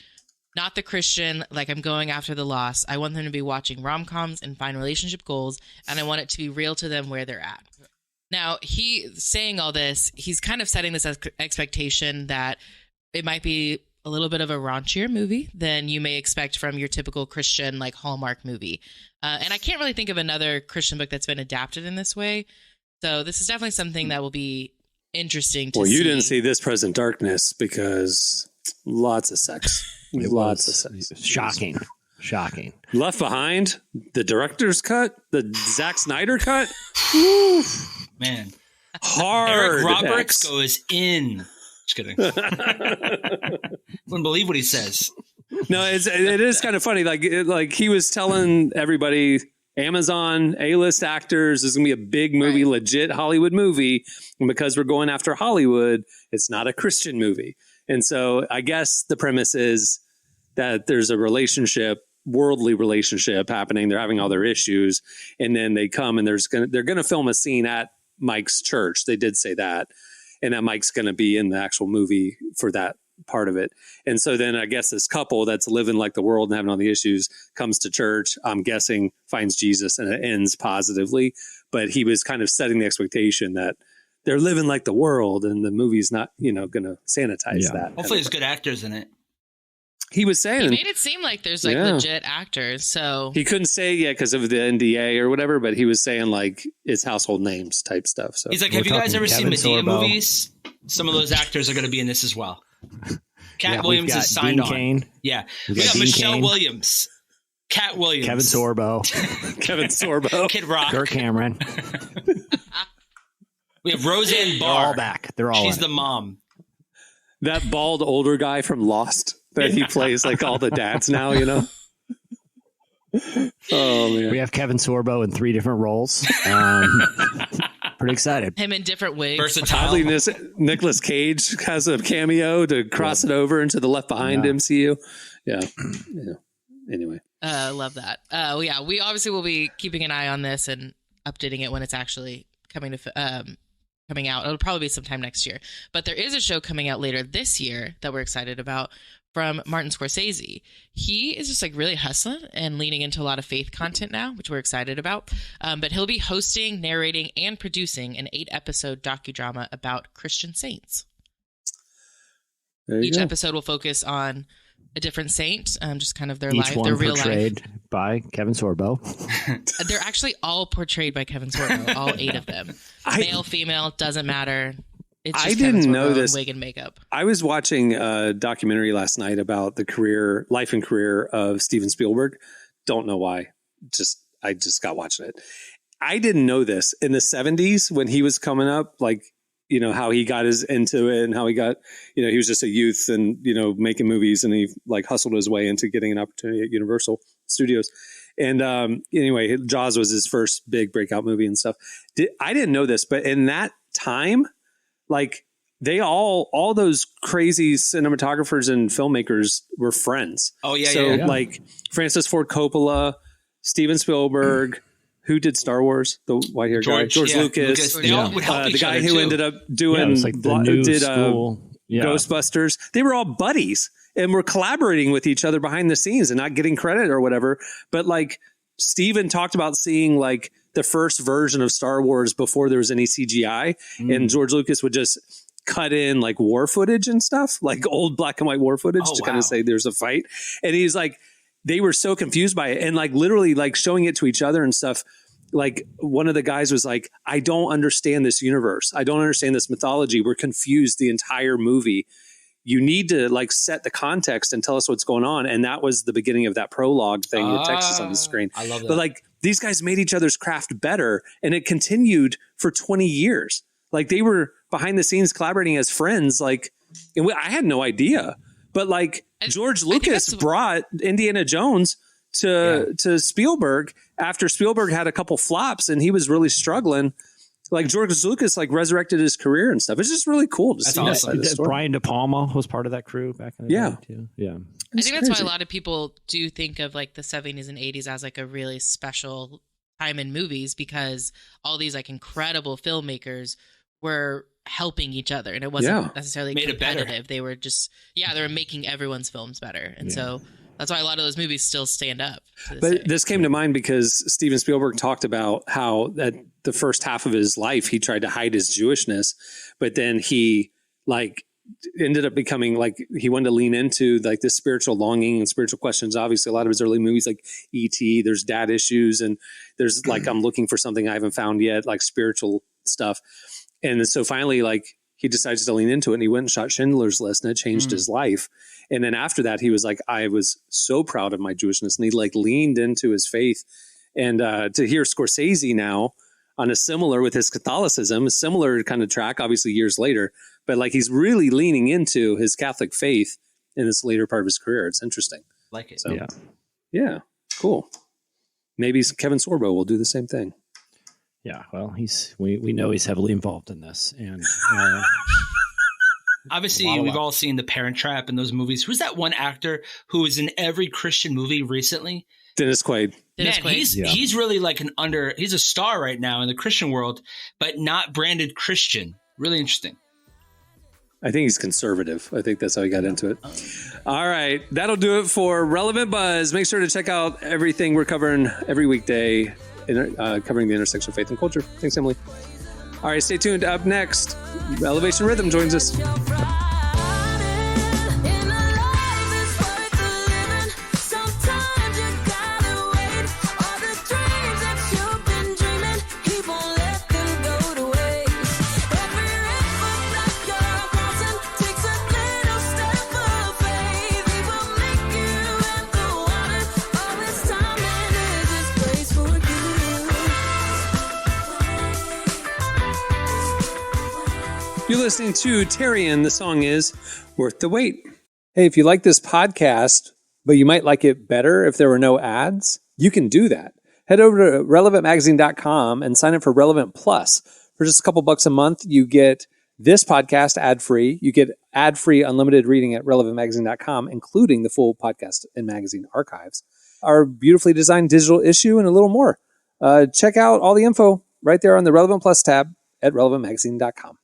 Not the Christian, like I'm going after the lost. I want them to be watching rom-coms and find relationship goals, and I want it to be real to them where they're at. Now, he saying all this, he's kind of setting this expectation that it might be a little bit of a raunchier movie than you may expect from your typical Christian, like Hallmark movie. And I can't really think of another Christian book that's been adapted in this way. So this is definitely something that will be interesting to see. Well, you didn't see This Present Darkness because lots of sex. Lots of sex. Shocking. Left Behind, the director's cut, the Zack Snyder cut. Man. Hard. Eric Roberts X. goes in. Just kidding. Wouldn't believe what he says. No, it is kind of funny. Like he was telling everybody, Amazon A-list actors, this is gonna be a big movie, Right. legit Hollywood movie, and because we're going after Hollywood, it's not a Christian movie. And so I guess the premise is that there's a relationship, worldly relationship happening. They're having all their issues, and then they come and they're gonna film a scene at Mike's church. They did say that, and that Mike's gonna be in the actual movie for that part of it. And so then I guess this couple that's living like the world and having all the issues comes to church, I'm guessing finds Jesus, and it ends positively. But he was kind of setting the expectation that they're living like the world, and the movie's not, going to sanitize that. Hopefully there's good actors in it. He was saying He made it seem like there's like legit actors. So he couldn't say yet because of the NDA or whatever, but he was saying like it's household names type stuff. So He's like, have you guys ever seen Kevin Medea Sorbo. movies? Some of those actors are going to be in this as well. Cat Yeah, Williams we've got is signed Dean on. Cain. Yeah. We've We got got Dean Michelle Cain. Williams. Cat Williams. Kevin Sorbo, Kevin Sorbo. Kid Rock. Kirk Cameron. We have Roseanne They're all Barr. back. They're all She's in the it. mom. That bald older guy from Lost that he plays like all the dads now, Oh man. We have Kevin Sorbo in 3 different roles. Pretty excited. him in different wigs. Versatile. Oddly, Nicolas Cage has a cameo to cross it over into the Left Behind MCU. Yeah. Anyway. Love that. Yeah, we obviously will be keeping an eye on this and updating it when it's actually coming out. It'll probably be sometime next year. But there is a show coming out later this year that we're excited about from Martin Scorsese. He is just like really hustling and leaning into a lot of faith content now, which we're excited about. But he'll be hosting, narrating, and producing an 8-episode docudrama about Christian saints. Each episode will focus on a different saint, just kind of their Each life, one their real portrayed life. by Kevin Sorbo. They're actually all portrayed by Kevin Sorbo, all 8 of them. Male, female, doesn't matter. It's just I didn't Kevin know Sorbo this. in wig and makeup. I was watching a documentary last night about the life and career of Steven Spielberg. Don't know why. I just got watching it. I didn't know this. In the 70s when he was coming up, like, how he got into it and how he got, he was just a youth and, making movies, and he like hustled his way into getting an opportunity at Universal Studios. And anyway, Jaws was his first big breakout movie and stuff. I didn't know this, but in that time, like they all those crazy cinematographers and filmmakers were friends. Oh, yeah, so yeah. like Francis Ford Coppola, Steven Spielberg, who did Star Wars? The white hair guy, George Lucas. They all would help The each guy other who too. ended up doing it was like the new school. Ghostbusters. They were all buddies and were collaborating with each other behind the scenes and not getting credit or whatever. But like Steven talked about seeing like the first version of Star Wars before there was any CGI, and George Lucas would just cut in like war footage and stuff, like old black and white war footage to kind of say there's a fight. And he's like, they were so confused by it and like literally like showing it to each other and stuff. Like one of the guys was like, I don't understand this universe. I don't understand this mythology. We're confused the entire movie. You need to like set the context and tell us what's going on. And that was the beginning of that prologue thing. Your text is on the screen. I love that. But like these guys made each other's craft better, and it continued for 20 years. Like they were behind the scenes collaborating as friends. Like, and I had no idea, but like George Lucas brought Indiana Jones to Spielberg after Spielberg had a couple flops and he was really struggling. Like George Lucas like resurrected his career and stuff. It's just really cool to see. Awesome. Brian De Palma was part of that crew back in the day too. Yeah. I think that's why a lot of people do think of like the 70s and 80s as like a really special time in movies, because all these like incredible filmmakers were helping each other, and it wasn't necessarily competitive. They were just they were making everyone's films better, and so that's why a lot of those movies still stand up. But this came to mind because Steven Spielberg talked about how at the first half of his life he tried to hide his Jewishness, but then he like ended up becoming like he wanted to lean into like this spiritual longing and spiritual questions. Obviously, a lot of his early movies like E.T., there's dad issues, and there's like I'm looking for something I haven't found yet, like spiritual stuff. And so finally, like he decides to lean into it, and he went and shot Schindler's List, and it changed his life. And then after that, he was like, I was so proud of my Jewishness, and he like leaned into his faith. And to hear Scorsese now on a similar with his Catholicism, a similar kind of track, obviously years later, but like he's really leaning into his Catholic faith in this later part of his career. It's interesting. Like it. So, yeah, cool. Maybe Kevin Sorbo will do the same thing. Yeah, well, we know he's heavily involved in this, and obviously we've all seen The Parent Trap and those movies. Who's that one actor who was in every Christian movie recently? Dennis Quaid. He's really like he's a star right now in the Christian world, but not branded Christian. Really interesting. I think he's conservative. I think that's how he got into it. All right. That'll do it for Relevant Buzz. Make sure to check out everything we're covering every weekday, covering the intersection of faith and culture. Thanks, Emily. All right. Stay tuned. Up next, Elevation Rhythm joins us. You're listening to Terrian. The song is Worth the Wait. Hey, if you like this podcast, but you might like it better if there were no ads, you can do that. Head over to relevantmagazine.com and sign up for Relevant Plus. For just a couple bucks a month, you get this podcast ad-free. You get ad-free unlimited reading at relevantmagazine.com, including the full podcast and magazine archives, our beautifully designed digital issue, and a little more. Check out all the info right there on the Relevant Plus tab at relevantmagazine.com.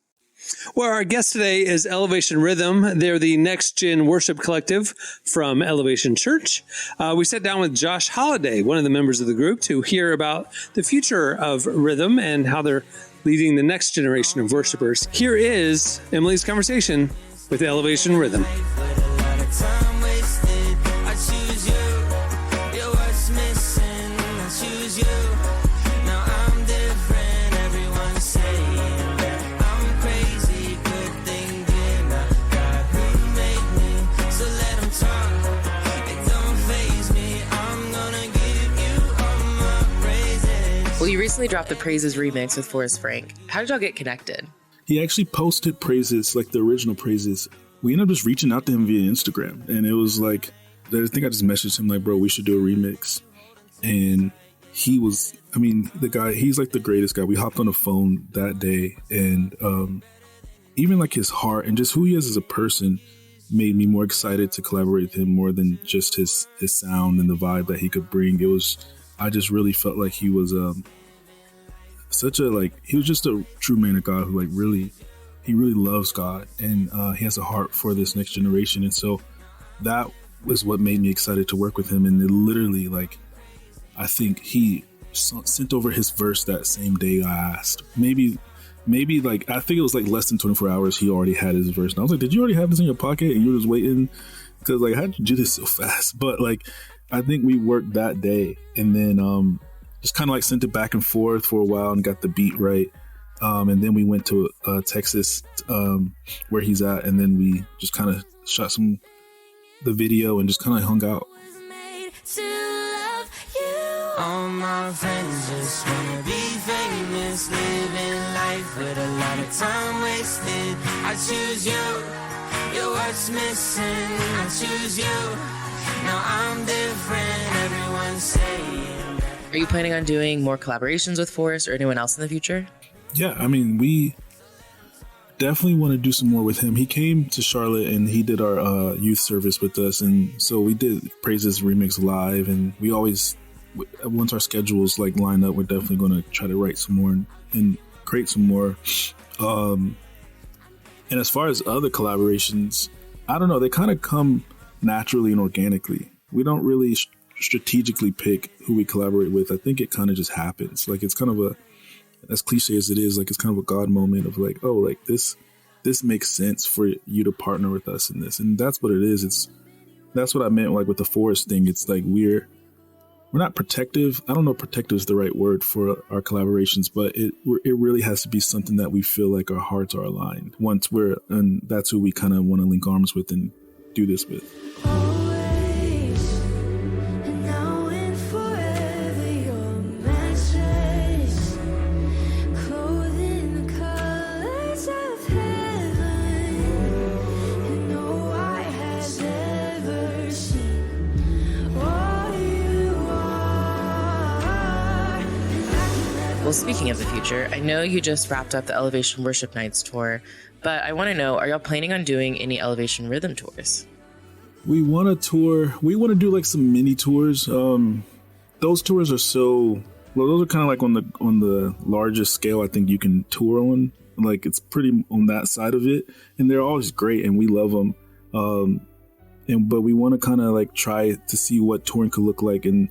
Well, our guest today is Elevation Rhythm. They're the next gen worship collective from Elevation Church. We sat down with Josh Holliday, one of the members of the group, to hear about the future of rhythm and how they're leading the next generation of worshipers. Here is Emily's conversation with Elevation Rhythm. Well, you recently dropped the Praises remix with Forrest Frank. How did y'all get connected? He actually posted Praises, like the original Praises. We ended up just reaching out to him via Instagram. And it was like, I think I just messaged him like, bro, we should do a remix. And he was, I mean, the guy, he's like the greatest guy. We hopped on the phone that day. And even like his heart and just who he is as a person made me more excited to collaborate with him more than just his sound and the vibe that he could bring. It was, I just really felt like he was he was just a true man of God who he really loves God, and he has a heart for this next generation. And so that was what made me excited to work with him. And it literally, like, I think he sent over his verse that same day I asked. Maybe like, I think it was like less than 24 hours he already had his verse. And I was like, did you already have this in your pocket and you were just waiting? Because like, how'd you do this so fast? But like, I think we worked that day, and then just kind of like sent it back and forth for a while and got the beat right. And then we went to Texas where he's at, and then we just kind of shot the video and just kind of hung out. To love you All my friends just wanna be famous, living life with a lot of time wasted. I choose you, you're what's missing. I choose you, now I'm different, everyone's saying. Are you planning on doing more collaborations with Forrest or anyone else in the future? Yeah, I mean, we definitely want to do some more with him. He came to Charlotte and he did our youth service with us, and so we did Praises Remix live, and we always, once our schedules like line up, we're definitely going to try to write some more and create some more. And as far as other collaborations, I don't know, they kind of come naturally and organically. We don't really strategically pick who we collaborate with. I think it kind of just happens. Like, it's kind of a, as cliche as it is, like, it's kind of a God moment of like, oh, like this makes sense for you to partner with us in this. And that's what it is. That's what I meant, like, with the Forest thing. It's like, we're not protective. I don't know if protective is the right word for our collaborations, but it really has to be something that we feel like our hearts are aligned once and that's who we kind of want to link arms with and do this with. Well, speaking of the future, I know you just wrapped up the Elevation Worship Nights tour, but I want to know, are y'all planning on doing any Elevation Rhythm tours? We want to tour. We want to do like some mini tours. Those tours are those are kind of like on the largest scale I think you can tour on. Like, it's pretty on that side of it, and they're always great, and we love them. But we want to kind of like try to see what touring could look like, and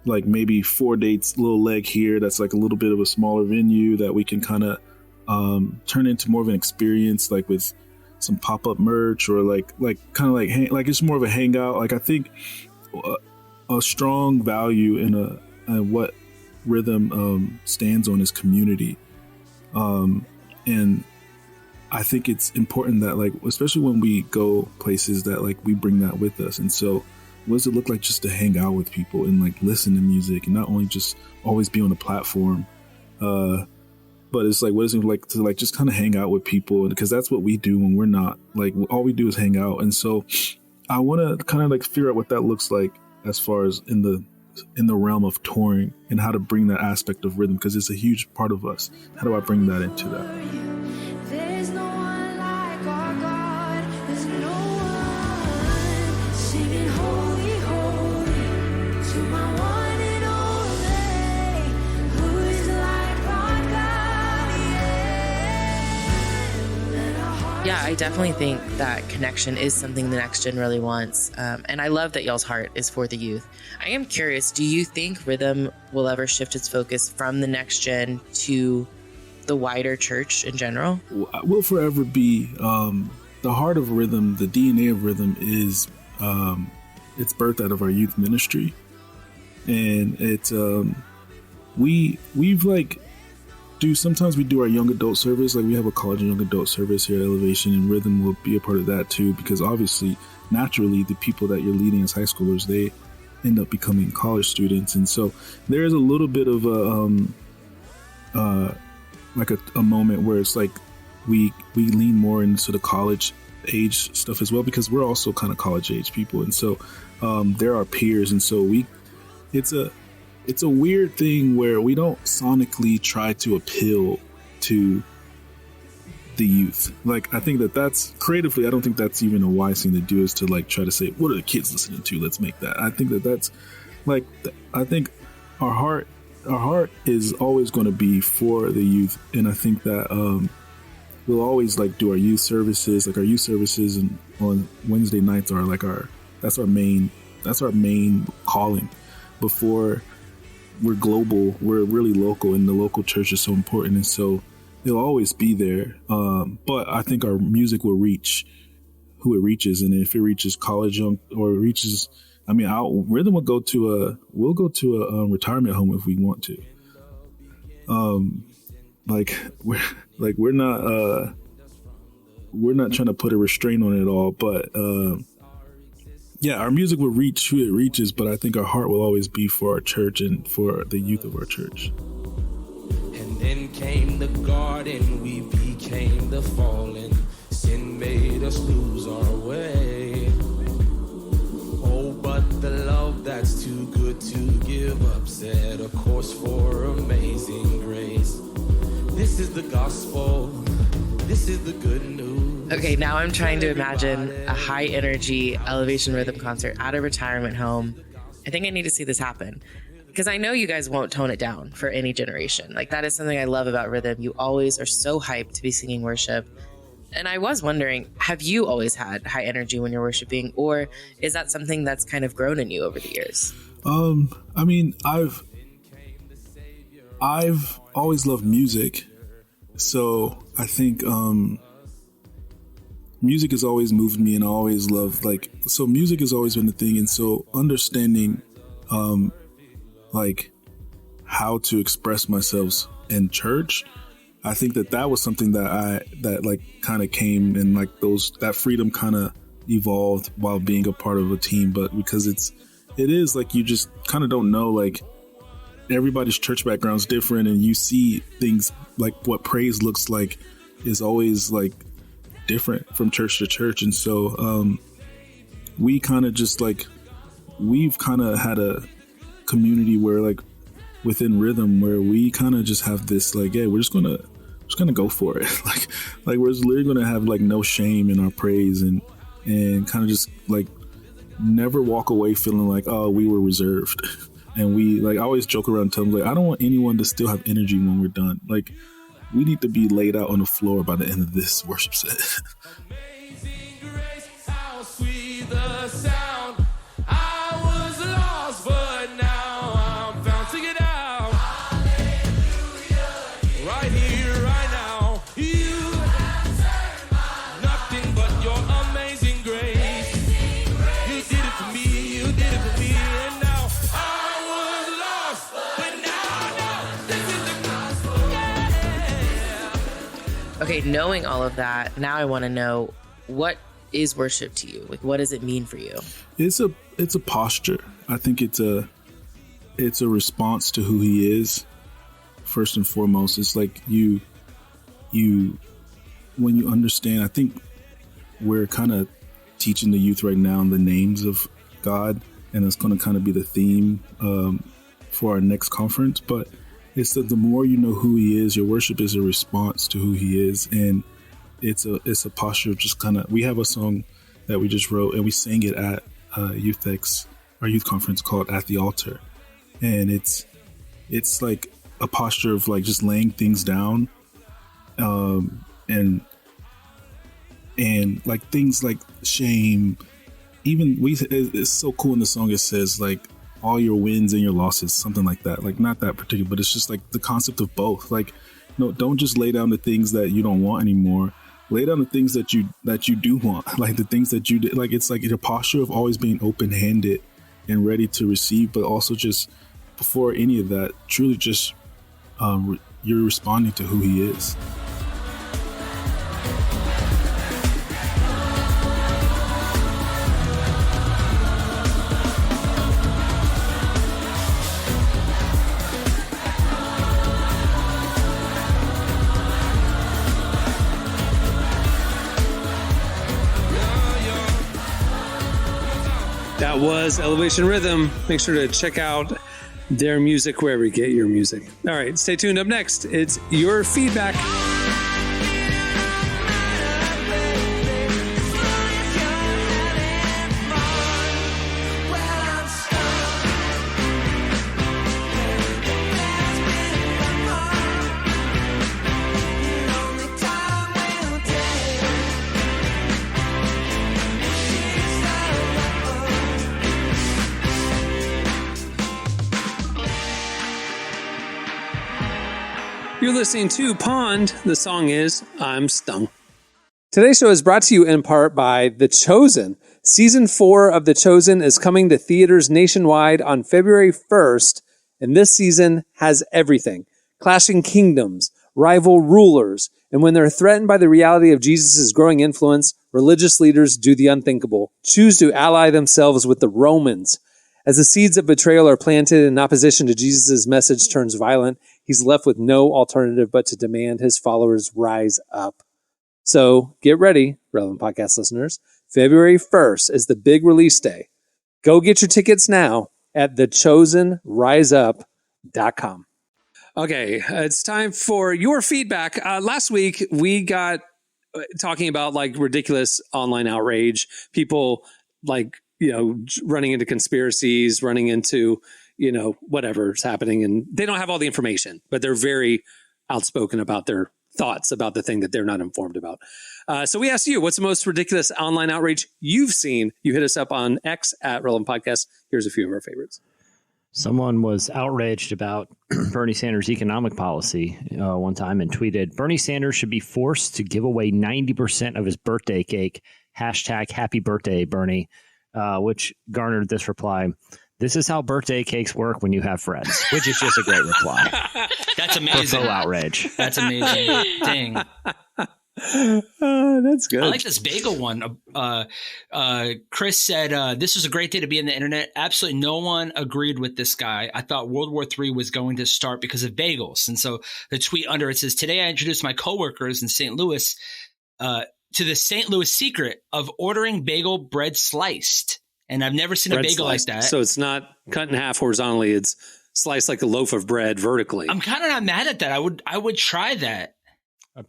like maybe 4 dates, little leg here. That's like a little bit of a smaller venue that we can kind of turn into more of an experience, like with some pop-up merch or like kind of like it's more of a hangout. Like, I think a strong value in what Rhythm stands on is community, and I think it's important that, like, especially when we go places, that like we bring that with us. And so, what does it look like just to hang out with people and like listen to music, and not only just always be on a platform, but it's like, what is it like to like just kind of hang out with people? Because that's what we do when we're not, like, all we do is hang out. And so I want to kind of like figure out what that looks like as far as in the realm of touring, and how to bring that aspect of rhythm, because it's a huge part of us. How do I bring that into that? Yeah, I definitely think that connection is something the next gen really wants. And I love that y'all's heart is for the youth. I am curious, do you think Rhythm will ever shift its focus from the next gen to the wider church in general? Will forever be the heart of Rhythm. The DNA of Rhythm is it's birthed out of our youth ministry. And it's we've like sometimes we do our young adult service. Like, we have a college and young adult service here at Elevation, and Rhythm will be a part of that too, because obviously, naturally, the people that you're leading as high schoolers, they end up becoming college students. And so there is a little bit of a moment where it's like we lean more into the college age stuff as well, because we're also kind of college age people. And so they're our peers. And so it's a weird thing where we don't sonically try to appeal to the youth. Like, I think that's creatively, I don't think that's even a wise thing to do, is to like try to say, what are the kids listening to? Let's make that. I think that's like, I think our heart is always going to be for the youth. And I think that we'll always like do our youth services, and on Wednesday nights are like that's our main calling. Before we're global, we're really local, and the local church is so important. And so it'll always be there. But I think our music will reach who it reaches. And if it reaches college young, or it reaches, I mean, Rhythm will go to a retirement home if we want to. We're not trying to put a restraint on it at all, but our music will reach who it reaches, but I think our heart will always be for our church and for the youth of our church. And then came the garden, we became the fallen. Sin made us lose our way. Oh, but the love that's too good to give up set a course for amazing grace. This is the gospel. This is the good news. Okay, now I'm trying to imagine a high energy Elevation Rhythm concert at a retirement home. I think I need to see this happen because I know you guys won't tone it down for any generation. Like, that is something I love about Rhythm. You always are so hyped to be singing worship. And I was wondering, have you always had high energy when you're worshiping, or is that something that's kind of grown in you over the years? I mean, I've always loved music. So I think music has always moved me, and I always loved, so music has always been the thing. And so understanding how to express myself in church, I think that was something that kind of came, and that freedom kind of evolved while being a part of a team. But because it is you just kind of don't know, everybody's church background is different, and you see things what praise looks like is always different from church to church. And so we kind of just we've kind of had a community where within Rhythm where we kind of just have this yeah, we're just gonna go for it. We're literally gonna have no shame in our praise, and kind of just never walk away feeling oh, we were reserved. And we I always joke around and tell them I don't want anyone to still have energy when we're done. We need to be laid out on the floor by the end of this worship set. Okay, knowing all of that, now I want to know, what is worship to you? What does it mean for you? It's a posture. I think it's a response to who he is. First and foremost, it's you when you understand. I think we're kind of teaching the youth right now the names of God, and it's going to kind of be the theme for our next conference. But it's that the more you know who he is, your worship is a response to who he is. And it's a posture of just kind of, we have a song that we just wrote and we sang it at our youth conference called At the Altar. And it's a posture of just laying things down. And things like shame, it's so cool in the song. It says all your wins and your losses, something like that. Not that particular, but it's just the concept of both. No, don't just lay down the things that you don't want anymore. Lay down the things that you do want, the things that you did. It's a posture of always being open-handed and ready to receive, but also just before any of that, truly just you're responding to who he is. That was Elevation Rhythm. Make sure to check out their music wherever you get your music. All right, stay tuned. Up next, it's your feedback. You're listening to Pond. The song is I'm Stung. Today's show is brought to you in part by The Chosen. Season 4 of The Chosen is coming to theaters nationwide on February 1st, and this season has everything. Clashing kingdoms, rival rulers, and when they're threatened by the reality of Jesus' growing influence, religious leaders do the unthinkable, choose to ally themselves with the Romans. As the seeds of betrayal are planted and opposition to Jesus' message turns violent, he's left with no alternative but to demand his followers rise up. So get ready, Relevant Podcast listeners. February 1st is the big release day. Go get your tickets now at thechosenriseup.com. Okay, it's time for your feedback. Last week, we got talking about like ridiculous online outrage, people like, running into conspiracies, running into, whatever's happening. And they don't have all the information, but they're very outspoken about their thoughts about the thing that they're not informed about. So we asked you, what's the most ridiculous online outrage you've seen? You hit us up on X at Relevant Podcast. Here's a few of our favorites. Someone was outraged about Bernie Sanders' economic policy one time and tweeted, Bernie Sanders should be forced to give away 90% of his birthday cake. Hashtag happy birthday, Bernie, which garnered this reply. This is how birthday cakes work when you have friends, which is just a great reply. That's amazing. For outrage. That's amazing. Dang. That's good. I like this bagel one. Chris said, this was a great day to be in the internet. Absolutely no one agreed with this guy. I thought World War III was going to start because of bagels. And so the tweet under it says, today I introduced my coworkers in St. Louis to the St. Louis secret of ordering bagel bread sliced. And I've never seen a bagel sliced. like that. So it's not cut in half horizontally. It's sliced like a loaf of bread vertically. I'm kind of not mad at that. I would try that. A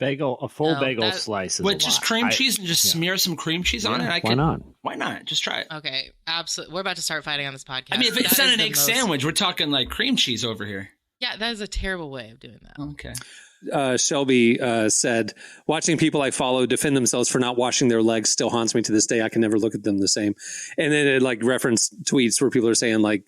full bagel slice is With just cream cheese and just smear some cream cheese on it. Why not? Why not? Just try it. Okay, absolutely. We're about to start fighting on this podcast. I mean, if it's not an egg sandwich, we're talking like cream cheese over here. Yeah, that is a terrible way of doing that. Okay. Shelby said, watching people I follow defend themselves for not washing their legs still haunts me to this day. I can never look at them the same. And then it like referenced tweets where people are saying like,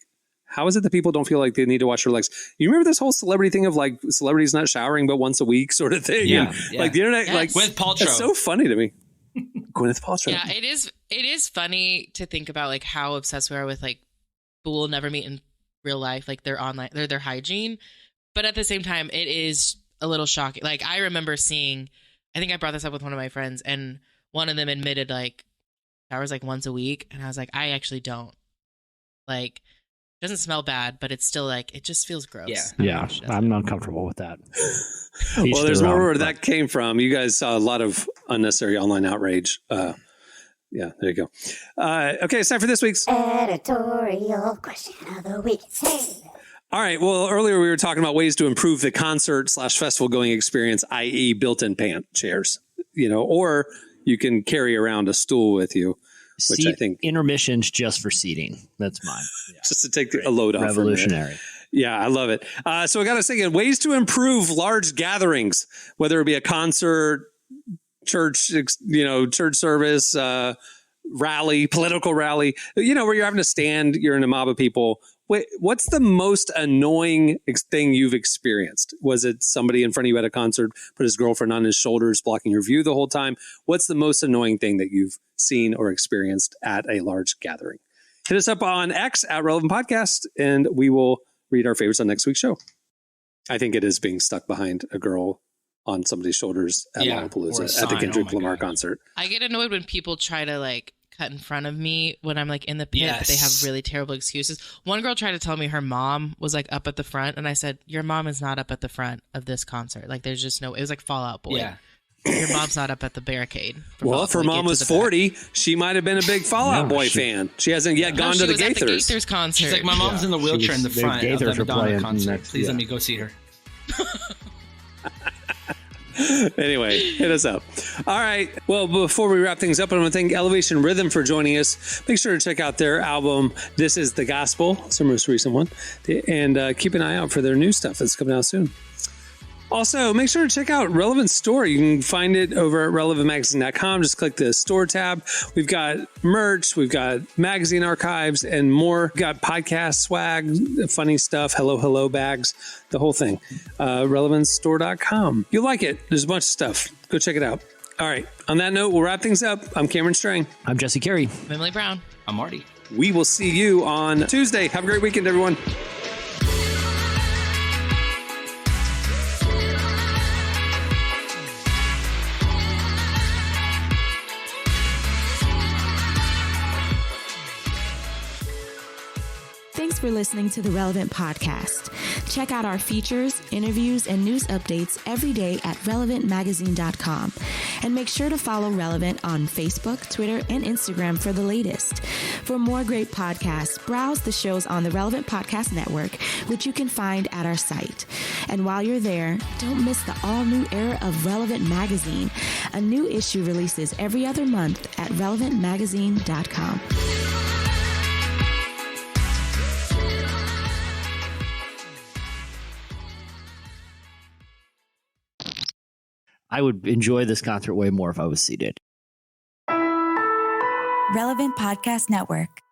how is it that people don't feel like they need to wash their legs? You remember this whole celebrity thing of like celebrities not showering but once a week sort of thing? Yeah. Like the internet, like Gwyneth Paltrow. It's so funny to me. Gwyneth Paltrow. Yeah, it is funny to think about like how obsessed we are with like people will never meet in real life, like their hygiene. But at the same time, it is a little shocking. Like I remember seeing, I think I brought this up with one of my friends, and one of them admitted like showers like once a week, and I was like, I actually don't. Like, it doesn't smell bad, but it's still like it just feels gross. Yeah, I'm not comfortable with that. Well, there's more where that came from. You guys saw a lot of unnecessary online outrage. Yeah, there you go. Okay, it's time for this week's Editorial question of the week. All right. Well, earlier we were talking about ways to improve the concert/festival going experience, i.e. built-in pant chairs, or you can carry around a stool with you, which I think intermissions just for seating. That's mine. Yeah. Just to take a load off. Revolutionary. Yeah, I love it. So I got to think ways to improve large gatherings, whether it be a concert, church, church service, rally, political rally, where you're having to stand, you're in a mob of people. Wait, what's the most annoying thing you've experienced? Was it somebody in front of you at a concert, put his girlfriend on his shoulders, blocking your view the whole time? What's the most annoying thing that you've seen or experienced at a large gathering? Hit us up on X at Relevant Podcast, and we will read our favorites on next week's show. I think it is being stuck behind a girl on somebody's shoulders at Lollapalooza at the Kendrick Lamar concert. I get annoyed when people try to like cut in front of me when I'm like in the pit, but they have really terrible excuses. One girl tried to tell me her mom was like up at the front, and I said, your mom is not up at the front of this concert. Like there's just no, it was like Fall Out Boy. Yeah. Your mom's not up at the barricade. Well, if her mom was 40, she might have been a big Fall Out Boy fan. She hasn't yet gone to the Gaithers. At the Gaithers concert. She's like, my mom's in the wheelchair in the front of the Madonna concert. Please let me go see her. Anyway, hit us up. All right. Well, before we wrap things up, I want to thank Elevation Rhythm for joining us. Make sure to check out their album, This Is the Gospel. It's their most recent one. And keep an eye out for their new stuff that's coming out soon. Also, make sure to check out Relevant Store. You can find it over at relevantmagazine.com. Just click the store tab. We've got merch, we've got magazine archives, and more. We've got podcast swag, funny stuff, hello bags, the whole thing. Relevantstore.com. You'll like it. There's a bunch of stuff. Go check it out. All right. On that note, we'll wrap things up. I'm Cameron Strang. I'm Jesse Carey. I'm Emily Brown. I'm Marty. We will see you on Tuesday. Have a great weekend, everyone. for listening to the Relevant Podcast. Check out our features, interviews, and news updates every day at relevantmagazine.com. And make sure to follow Relevant on Facebook, Twitter, and Instagram for the latest. For more great podcasts, browse the shows on the Relevant Podcast Network, which you can find at our site. And while you're there, don't miss the all-new era of Relevant Magazine. A new issue releases every other month at relevantmagazine.com. I would enjoy this concert way more if I was seated. Relevant Podcast Network.